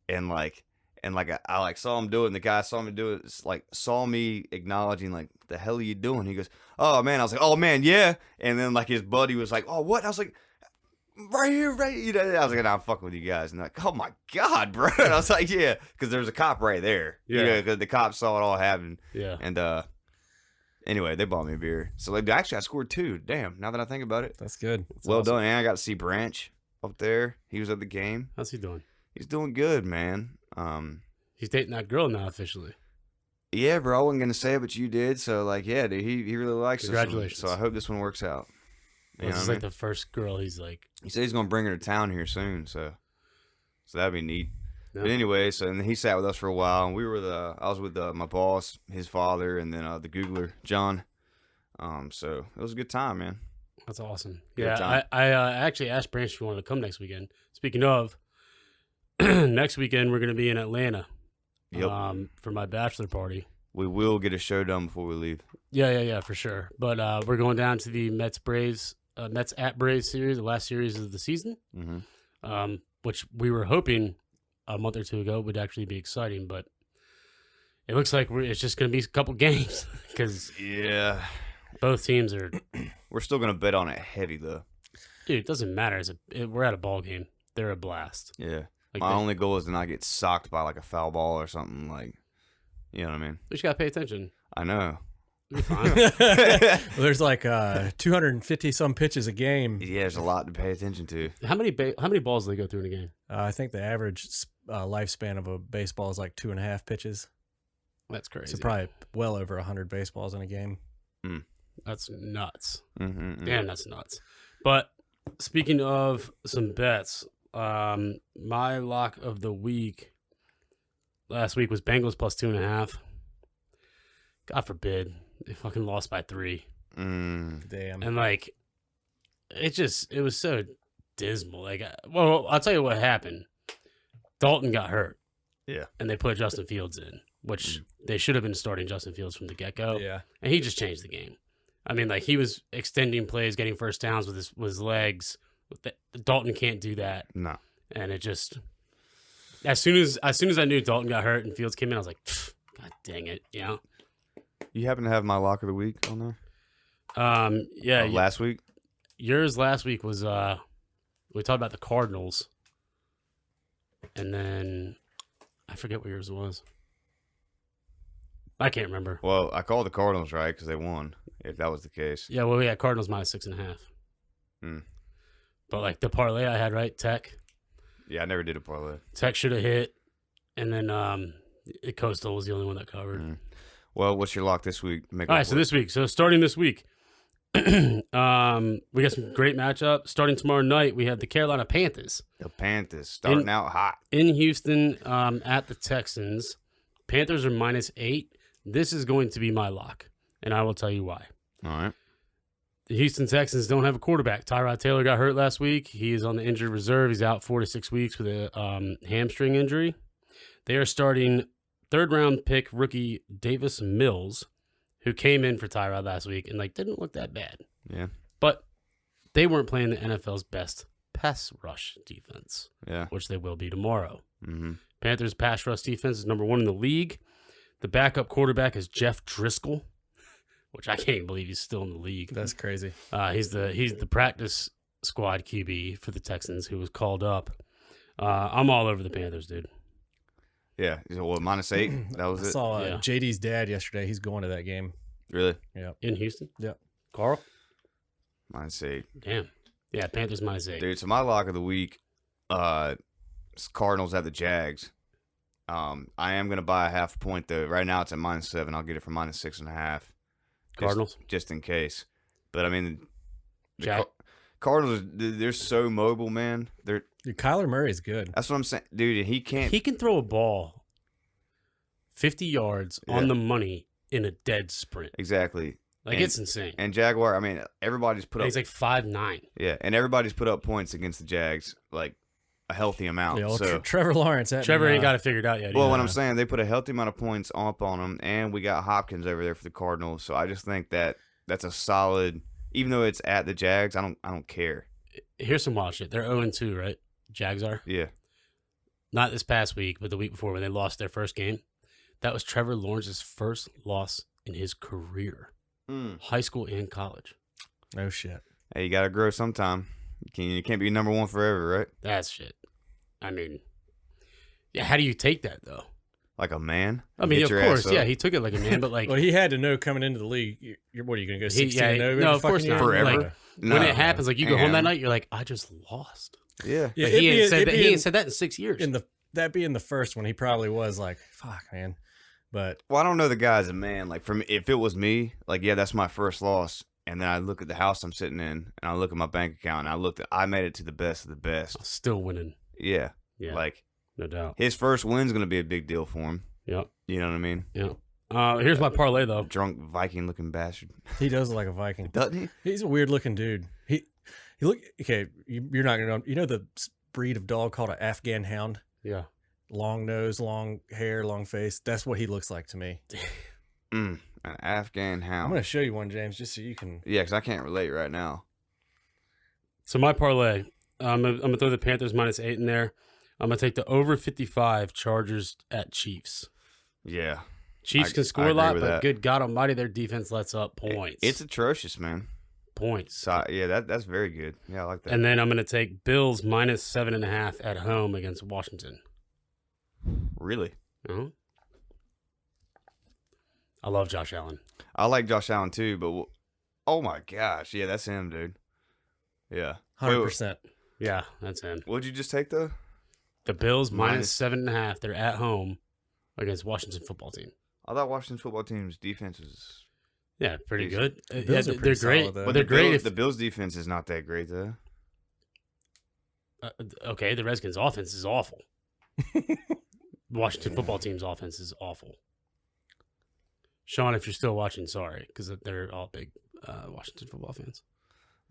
And I like saw him do it, and the guy saw me do it, like saw me acknowledging like, the hell are you doing? He goes, oh man. I was like, oh man, yeah. And then like his buddy was like, oh what? I was like, right here, right. You know, I was like, nah, I'm fucking with you guys. And they're like, oh my god, bro. And I was like, yeah, because there's a cop right there. Yeah. You know, because the cops saw it all happen. Yeah. And anyway, they bought me a beer. So like, actually, I scored 2. Damn. Now that I think about it, That's good. well done. And I got to see Branch up there. He was at the game. How's he doing? He's doing good, man. He's dating that girl now officially. Yeah, bro. I wasn't gonna say it, but you did. So like, yeah, dude, he really likes this one. Congratulations. So I hope this one works out. You know This is what I like mean? the first girl he's like. He said he's gonna bring her to town here soon. So that'd be neat. No. But anyway, so and then he sat with us for a while, and I was with my boss, his father, and then the Googler John. So it was a good time, man. That's awesome. Good Yeah, time. I actually asked Branch if he wanted to come next weekend. Speaking of, next weekend we're going to be in Atlanta Yep. for my bachelor party. We will get a show done before we leave. Yeah, for sure. But we're going down to the Mets at Braves series, the last series of the season, Mm-hmm. which we were hoping a month or 2 ago would actually be exciting, but it looks like it's just going to be a couple games because Yeah. both teams are. We're still gonna bet on it heavy though. Dude, it doesn't matter. We're at a ball game. They're a blast. Yeah. Like My they- only goal is to not get socked by like a foul ball or something, like, you know what I mean? We just gotta pay attention. I know. You're fine. There's like 250 some pitches a game. Yeah, there's a lot to pay attention to. How many balls do they go through in a game? I think the average lifespan of a baseball is like 2.5 pitches. That's crazy. So probably well over 100 baseballs in a game. That's nuts. Mm-hmm. Damn, that's nuts. But speaking of some bets, my lock of the week last week was Bengals plus 2.5. God forbid they fucking lost by 3. Damn. And like, it was so dismal. Like, well, I'll tell you what happened. Dalton got hurt. Yeah. And they put Justin Fields in, which they should have been starting Justin Fields from the get-go. Yeah. And he just changed the game. I mean, like, he was extending plays, getting first downs with his legs. Dalton can't do that. No. And it just, as soon as I knew Dalton got hurt and Fields came in, I was like, God dang it, you know? You happen to have my lock of the week on there? Yeah. Last week? Yours last week was, we talked about the Cardinals. And then, I forget what yours was. I can't remember. Well, I called the Cardinals right because they won, if that was the case. Yeah, well, we had Cardinals minus 6.5. But, like, the parlay I had, right? Tech. Yeah, I never did a parlay. Tech should have hit. And then Coastal was the only one that covered. Well, what's your lock this week? All right, so starting this week, we got some great matchup. Starting tomorrow night, we have the Carolina Panthers. The Panthers starting out hot. In Houston at the Texans. Panthers are minus 8. This is going to be my lock, and I will tell you why. All right. The Houston Texans don't have a quarterback. Tyrod Taylor got hurt last week. He is on the injured reserve. He's out 4 to 6 weeks with a hamstring injury. They are starting third-round pick rookie Davis Mills, who came in for Tyrod last week and like didn't look that bad. Yeah. But they weren't playing the NFL's best pass rush defense. Yeah. Which they will be tomorrow. Mm-hmm. Panthers pass rush defense is number 1 in the league. The backup quarterback is Jeff Driscoll, which I can't believe he's still in the league. That's crazy. He's the practice squad QB for the Texans who was called up. I'm all over the Panthers, dude. Yeah. Well, minus 8. That was I it. saw Yeah. JD's dad yesterday. He's going to that game. Really? Yeah. In Houston? Yeah. Carl? Minus 8. Damn. Yeah, Panthers minus 8. Dude, so my lock of the week, it's Cardinals at the Jags. I am gonna buy a half point though. Right now it's at minus 7. I'll get it for minus 6.5. Cardinals? Just in case. But I mean, Jack? Cardinals, they're so mobile, man. Dude, Kyler Murray's good. That's what I'm saying, dude. He can't. He can throw a ball 50 yards on the money in a dead sprint. Exactly. Like, it's insane. And Jaguar, I mean, everybody's put And up. he's like 5'9". Yeah, and everybody's put up points against the Jags, like a healthy amount. Yeah, well, so Trevor Lawrence. Trevor ain't got it figured out yet. Well, either. what I'm saying, they put a healthy amount of points up on them, and we got Hopkins over there for the Cardinals. So I just think that that's a solid. Even though it's at the Jags, I don't care. Here's some wild shit. They're 0-2, right? Jags are. Yeah. Not this past week, but the week before when they lost their first game. That was Trevor Lawrence's first loss in his career, high school and college. No shit. Hey, you gotta grow sometime. You can't be number 1 forever, right? That's shit. I mean, yeah. How do you take that though? Like a man. I mean, Get of your course, ass up. yeah. He took it like a man, but like, Well, he had to know coming into the league. What are you going to go 16-0? no, of course not. Forever. Like, No. when it happens, like you go home that And- night, you're like, I just lost. Yeah. Yeah, But he ain't said that. He ain't said that in 6 years. That being the first one, he probably was like, "Fuck, man." But Well, I don't know the guy as a man. Like, for me, if it was me, like, yeah, that's my first loss. And then I look at the house I'm sitting in, and I look at my bank account, and I made it to the best of the best. Still winning. Yeah. Yeah, Like, no doubt. his first win's going to be a big deal for him. Yep. You know what I mean? Yep. Here's my parlay though. Drunk Viking-looking bastard. he does look like a Viking. Doesn't he? He's a weird looking dude. He look okay. You're not gonna know. You know the breed of dog called an Afghan Hound. Yeah. Long nose, long hair, long face. That's what he looks like to me. An Afghan I'm hound. gonna show you one, James, just so you can. Yeah, because I can't relate right now. So my parlay, I'm gonna throw the Panthers minus 8 in there. I'm gonna take the over 55 Chargers at Chiefs. Yeah. Chiefs I can score a agree lot, with but that. good God Almighty, their defense lets up points. It's atrocious, man. points. So, yeah, that's very good. Yeah, I like that. And then I'm gonna take Bills minus 7.5 at home against Washington. Really? Uh-huh. I love Josh Allen. I like Josh Allen too, but oh my gosh, yeah, that's him, dude. Yeah, 100%. Yeah, that's him. What'd you just take though? The Bills minus 7.5. They're at home against Washington football team. I thought Washington's football team's defense was pretty good. Bills are they're pretty great. solid, though. but They're great. The Bills' defense is not that great though. Okay, the Redskins' offense is awful. Washington football team's offense is awful. Sean, if you're still watching, sorry, because they're all big Washington football fans.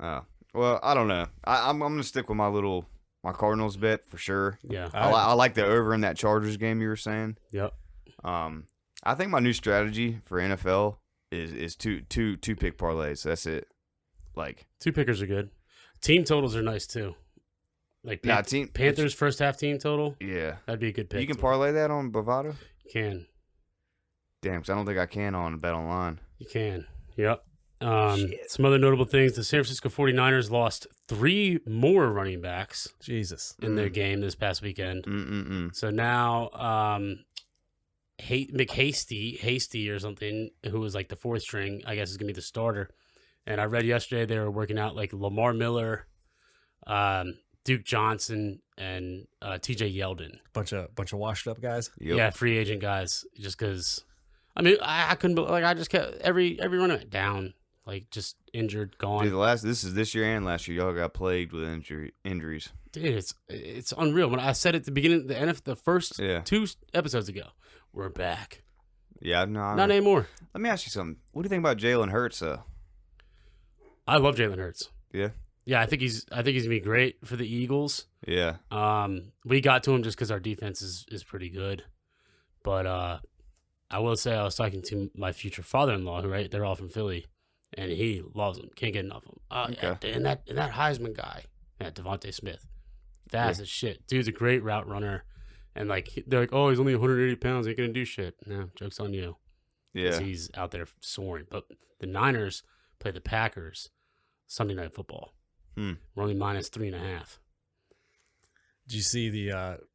Oh, well, I don't know. I'm gonna stick with my Cardinals bet for sure. Yeah, I like the over in that Chargers game you were saying. Yep. I think my new strategy for NFL is two pick parlays. That's it. Like 2 pickers are good. Team totals are nice too. Like Panthers first half team total. Yeah, That'd be a good pick. you can parlay that on Bovada. You can. Damn, because I don't think I can on Bet Online. You can. Yep. Some other notable things. The San Francisco 49ers lost 3 more running backs Jesus. in their game this past weekend. Mm-mm-mm. So now Hasty or something, who was like the 4th string, I guess is going to be the starter. And I read yesterday they were working out like Lamar Miller, Duke Johnson, and TJ Yeldon. Bunch of washed up guys. Yep. Yeah, free agent guys. Just because, I mean, I couldn't, like, I just kept every running back down. Like, just injured, gone. Dude, this year and last year, y'all got plagued with injuries. Dude, it's unreal. When I said at the beginning, the first 2 episodes ago, we're back. Yeah, no. Not anymore. Let me ask you something. What do you think about Jalen Hurts, though? I love Jalen Hurts. Yeah. Yeah, I think he's gonna be great for the Eagles. Yeah. We got to him just because our defense is pretty good. But I will say I was talking to my future father-in-law, right? They're all from Philly. And he loves him. Can't get enough of him. Okay. And that Heisman guy, Devontae Smith, fast as shit. Dude's a great route runner. And like they're like, oh, he's only 180 pounds. Ain't gonna do shit. No, joke's on you. Yeah. He's out there soaring. But the Niners play the Packers Sunday Night Football. We're only minus 3.5. Did you see the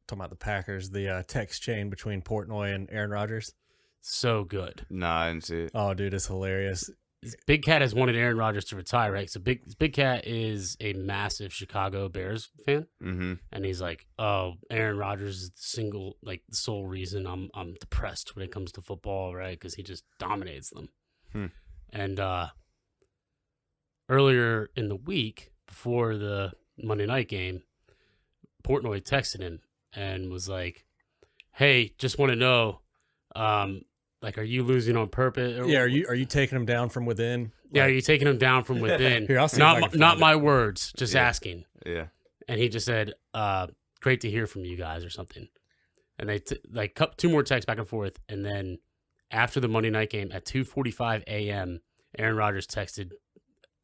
talking about the Packers, the text chain between Portnoy and Aaron Rodgers? So good. Nah, I didn't see it. Oh, dude, it's hilarious. Big Cat has wanted Aaron Rodgers to retire, right? So Big Cat is a massive Chicago Bears fan, and he's like, "Oh, Aaron Rodgers is the sole reason I'm depressed when it comes to football, right? Because he just dominates them." And earlier in the week, before the Monday night game, Portnoy texted him and was like, "Hey, just want to know, like, are you losing on purpose? Yeah, are you taking him down from within? Yeah, are you taking him down from within? Here, I'll see if I can find not it. my words, just asking." Yeah. And he just said, "Great to hear from you guys," or something. And they 2 more texts back and forth, and then after the Monday night game at 2:45 a.m., Aaron Rodgers texted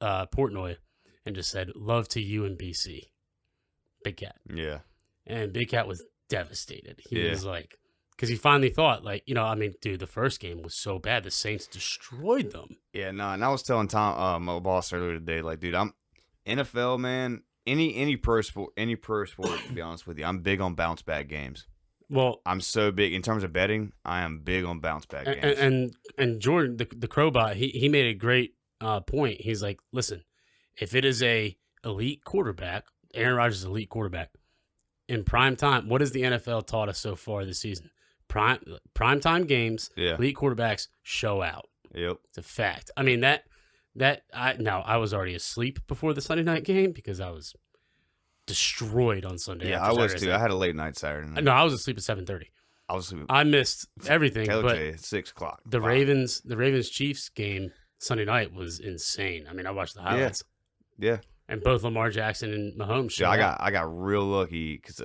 Portnoy and just said, "Love to you and BC." Big Cat. Yeah. And Big Cat was devastated. He was like, because he finally thought, like, I mean, dude, the first game was so bad. The Saints destroyed them. Yeah, no, and I was telling Tom, my boss earlier today, like, dude, I'm NFL, man. Any pro sport, to be honest with you, I'm big on bounce back games. Well, I'm so big in terms of betting. I am big on bounce back games. And Jordan, the Crowbot, he made a great point. He's like, listen, if it is a elite quarterback, Aaron Rodgers is an elite quarterback in prime time. What has the NFL taught us so far this season? Prime time games, elite quarterbacks show out. Yep, it's a fact. I mean I was already asleep before the Sunday night game because I was destroyed on Sunday. Yeah, I was too. I had a late night Saturday night. No, I was asleep at 7:30. I was asleep. I missed everything. But at 6 o'clock. The Ravens Chiefs game Sunday night was insane. I mean, I watched the highlights. Yeah. And both Lamar Jackson and Mahomes. Dude, I got real lucky because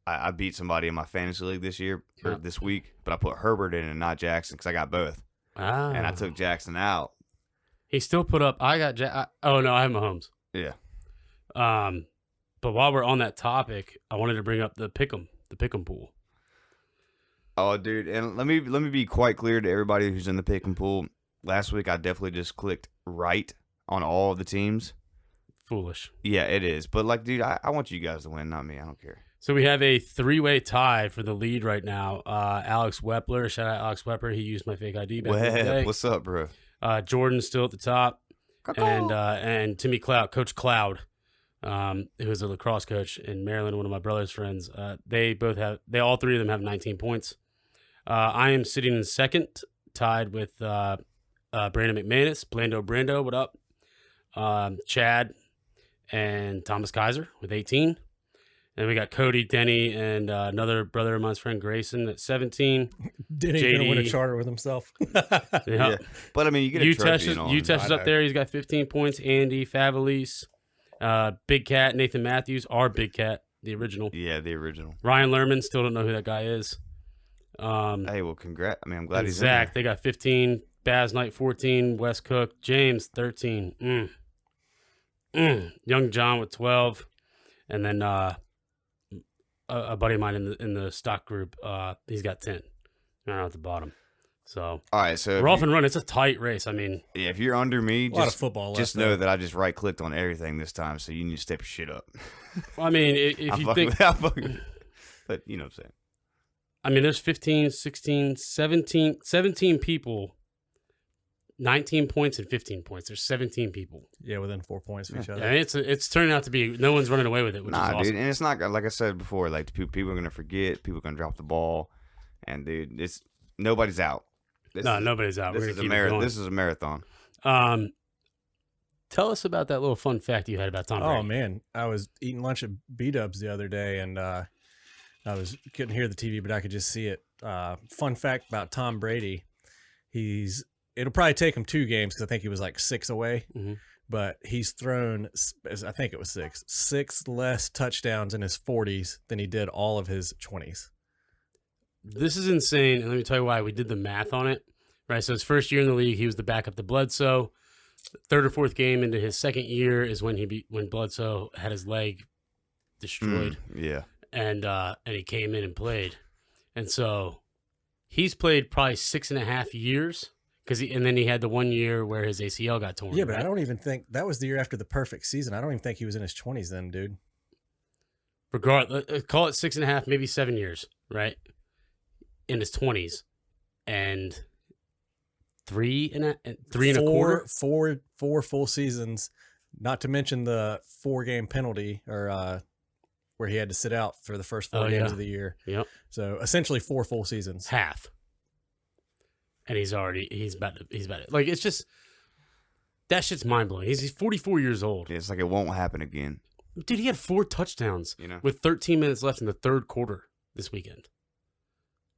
I beat somebody in my fantasy league this year or this week, but I put Herbert in and not Jackson because I got both. And I took Jackson out. He still put up. I got. Oh no, I have Mahomes. Yeah. But while we're on that topic, I wanted to bring up the pick'em pool. Oh, dude, and let me be quite clear to everybody who's in the pick'em pool. Last week, I definitely just clicked right on all of the teams. Foolish. Yeah, it is. But, like, dude, I want you guys to win, not me. I don't care. So we have a 3-way tie for the lead right now. Alex Wepler, shout out Alex Wepler. He used my fake ID back in the day. What's up, bro? Jordan's still at the top, and Timmy Cloud, Coach Cloud, who is a lacrosse coach in Maryland, one of my brother's friends. They all three of them have 19 points. I am sitting in second, tied with Brandon McManus, Brando, what up? Chad and Thomas Kaiser with 18. And we got Cody, Denny, and another brother of mine's friend Grayson at 17. Denny going to win a charter with himself. Yeah. But, I mean, you get a trophy and all. Utesh is up there. He's got 15 points. Andy, Favalise, Big Cat, Nathan Matthews, our Big Cat, the original. Yeah, the original. Ryan Lerman, still don't know who that guy is. Hey, well, congrats. I mean, I'm glad he's Zach, in they got 15. Baz Knight, 14. Wes Cook. James, 13. Young John with 12. And then a buddy of mine in the stock group, he's got 10. Right at the bottom. So all right, so we're off and running. It's a tight race. I mean, yeah, if you're under me, a lot of football left, just know that I just right clicked on everything this time, so you need to step your shit up. I mean, if you think, but you know what I'm saying. I mean, there's 15, 16, 17 people, 19 points and 15 points. There's 17 people. Yeah, within 4 points of each other. And it's turning out to be no one's running away with it, which is awesome. Dude, and it's not like I said before. Like people are gonna forget, people are gonna drop the ball, and dude, it's nobody's out. Nobody's out. This is a marathon. This is a marathon. Tell us about that little fun fact you had about Tom Brady. Oh man, I was eating lunch at B-Dubs the other day, and couldn't hear the TV, but I could just see it. Fun fact about Tom Brady: it'll probably take him 2 games because I think he was like 6 away, but he's thrown, I think it was 6 less touchdowns in his 40s than he did all of his 20s. This is insane, and let me tell you why. We did the math on it, right? So his first year in the league, he was the backup to Bledsoe. Third or fourth game into his second year is when when Bledsoe had his leg destroyed. Yeah, and he came in and played, and so he's played probably 6.5 years and then he had the 1 year where his ACL got torn. Yeah, but right? I don't even think that was the year after the perfect season. I don't even think he was in his 20s then, dude. Regardless, call it 6.5, maybe 7 years, right? In his 20s, and 3 and a quarter, four full seasons, not to mention the 4-game penalty or where he had to sit out for the first 4 games of the year. Yep. So essentially 4 full seasons. Half. And he's about it. Like, it's just, that shit's mind blowing. He's 44 years old. Yeah, it's like it won't happen again. Dude, he had 4 touchdowns with 13 minutes left in the third quarter this weekend.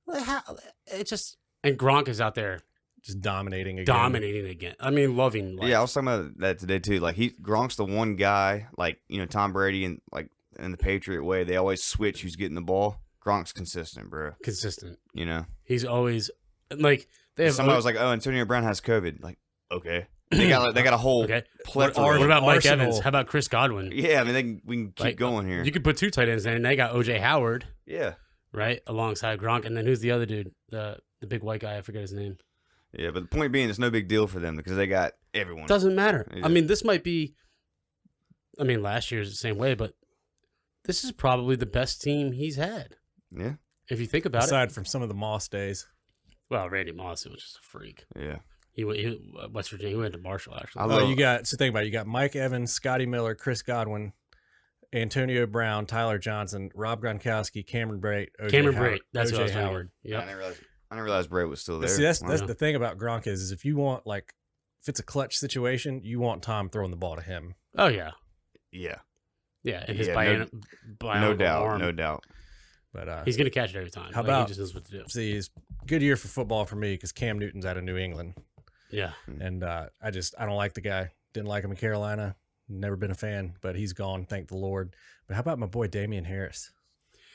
And Gronk is out there just dominating again. I mean, loving life. Yeah, I was talking about that today too. Like Gronk's the one guy, like, Tom Brady and like in the Patriot way, they always switch who's getting the ball. Gronk's consistent, bro. Consistent. He's always like somebody was like, "Oh, Antonio Brown has COVID." Like, okay. They got a whole plethora. What about Mike Evans? How about Chris Godwin? Yeah, I mean we can keep going here. You could put 2 tight ends in, and they got OJ Howard. Yeah. Right, alongside Gronk, and then who's the other dude? The big white guy, I forget his name. Yeah, but the point being, it's no big deal for them because they got everyone. Doesn't matter. Yeah. I mean, this might be. I mean, last year's the same way, but this is probably the best team he's had. Yeah, if you think about aside from some of the Moss days. Well, Randy Moss was just a freak. Yeah, he West Virginia. He went to Marshall actually. Think about it. You got Mike Evans, Scotty Miller, Chris Godwin, Antonio Brown, Tyler Johnson, Rob Gronkowski, Cameron Brate, That's OJ Howard. Yeah, I didn't realize Brate was still there. See, that's the thing about Gronk is if you want if it's a clutch situation, you want Tom throwing the ball to him. Oh yeah, and his no doubt. But he's gonna catch it every time. How about he just knows what to do. See, it's a good year for football for me because Cam Newton's out of New England. Yeah, and I don't like the guy. Didn't like him in Carolina. Never been a fan, but he's gone. Thank the Lord. But how about my boy Damian Harris?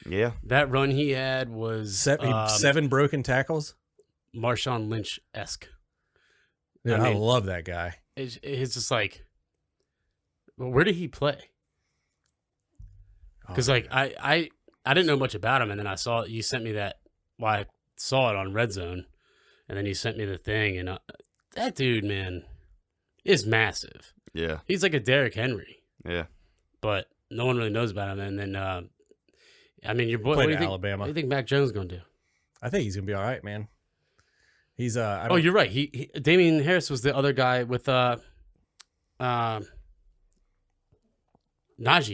Yeah, that run he had was 7 broken tackles. Marshawn Lynch-esque. Yeah, I love that guy. It's just like, well, where did he play? Because I didn't know much about him, and then I saw you sent me that. Well, I saw it on Red Zone, and then you sent me the thing, and that dude, man, is massive. Yeah, he's like a Derrick Henry. Yeah, but no one really knows about him. And then I mean, your boy. Played What do you at think? Alabama. What do you think Mac Jones going to do? I think he's gonna be all right, man. He's Oh, you're right. He Damian Harris was the other guy with Najee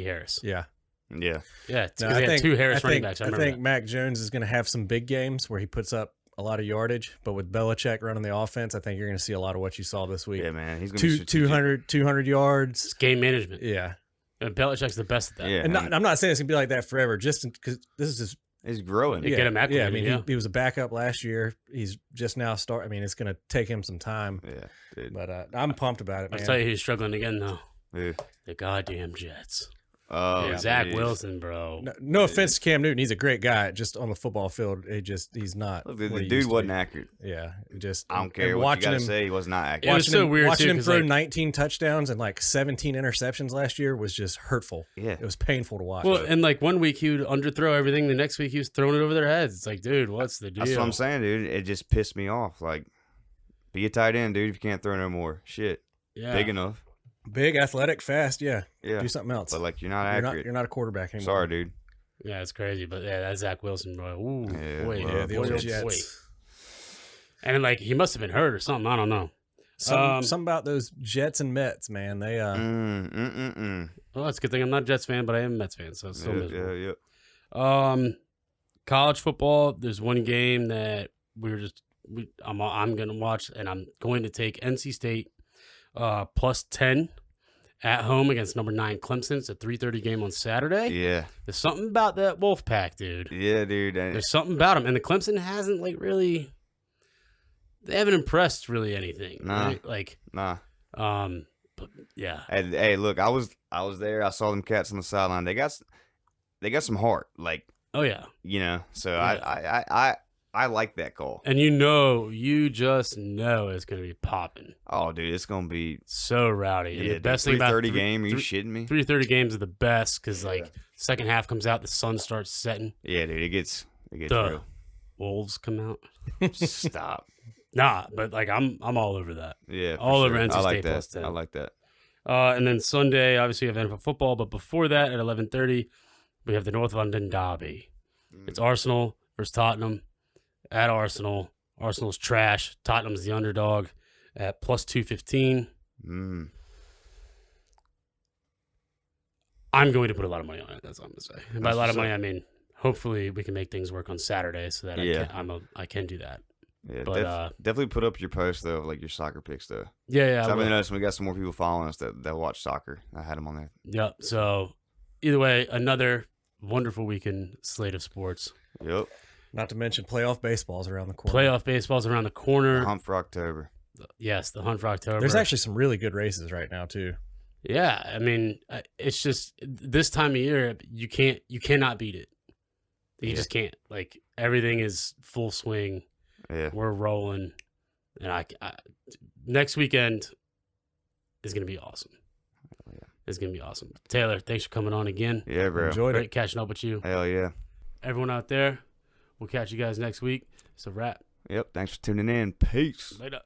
Harris. Yeah. Yeah. Yeah, because No, they had two Harris running backs. I I remember think that. Mac Jones is going to have some big games where he puts up a lot of yardage, but with Belichick running the offense, I think you're going to see a lot of what you saw this week. Yeah, man. He's going to be 200 yards. It's game management. Yeah. And Belichick's the best at that. Yeah. And I'm not saying it's going to be like that forever, just because this is just. He's growing. They get him acclimated, yeah, I mean, yeah. he was a backup last year. He's just now I mean, it's going to take him some time. Yeah, dude. But I'm pumped about it, man. I'll tell you who's struggling again, though. Yeah. The goddamn Jets. Oh, Zach geez. Wilson, bro. No offense to Cam Newton. He's a great guy. Just on the football field, he's not. Look, what the he dude used to wasn't be. accurate. Yeah, just I don't care and what you watching got to him, say. He was not accurate. It was so weird, watching too, him 'cause, throw like- 19 touchdowns and like 17 interceptions last year was just hurtful. Yeah. It was painful to watch. Well, and like 1 week he would underthrow everything. The next week he was throwing it over their heads. It's like, dude, what's the deal? That's what I'm saying, dude. It just pissed me off. Like, be a tight end, dude, if you can't throw no more. Shit. Yeah. Big enough. Big, athletic, fast. Yeah. Yeah. Do something else. But, like, you're not you're accurate. not a quarterback anymore. Sorry, dude. Yeah, it's crazy. But yeah, that's Zach Wilson, bro. Ooh, Yeah, boy, well, the boy, old boy. Jets. And like he must have been hurt or something. I don't know. Something about those Jets and Mets, man. They Well, that's a good thing I'm not a Jets fan, but I am a Mets fan, so it's still miserable. Yeah. College football. There's one game that I'm gonna watch, and I'm going to take NC State plus 10 at home against number 9 Clemson. It's a 3:30 game on Saturday. Yeah. There's something about that Wolfpack, dude. Yeah, dude. There's something about them, and the Clemson hasn't like really. They haven't impressed really anything. Nah. Right? Like, Nah. but yeah. Hey, look, I was there. I saw them cats on the sideline. They got some heart, like, Oh yeah. you know. So Yeah. I like that call. And you just know it's gonna be popping. Oh, dude, it's gonna be So rowdy. And yeah. the best thing about 3:30 game. Are you shitting me? 3:30 games are the best because like second half comes out, the sun starts setting, Yeah, dude, it gets the real. wolves come out. Stop. Nah, but like I'm all over that. Yeah, for All over sure. NC I like State that. plus 10. I like that. And then Sunday, obviously, we have NFL football, but before that, at 11:30, we have the North London Derby. It's Arsenal versus Tottenham at Arsenal. Arsenal's trash. Tottenham's the underdog at plus 215. I'm going to put a lot of money on it. That's all I'm going to say. And by a lot of money, I mean hopefully we can make things work on Saturday so that I can do that. Yeah, But definitely put up your post though, like your soccer picks though. yeah. So I've been noticing we got some more people following us that watch soccer. I had them on there. Yep. So either way, another wonderful weekend slate of sports. Yep. Not to mention playoff baseball's around the corner. Playoff baseball's around the corner. Hunt for October. Yes, the hunt for October. There's actually some really good races right now too. Yeah, I mean, it's just this time of year you cannot beat it. You just can't. Like everything is full swing. Yeah. We're rolling, and I next weekend is gonna be awesome. Yeah. It's gonna be awesome. Taylor, thanks for coming on again. Yeah, bro. Enjoyed Great it. catching up with you. Hell yeah. Everyone out there, we'll catch you guys next week. It's a wrap. Yep. Thanks for tuning in. Peace. Later.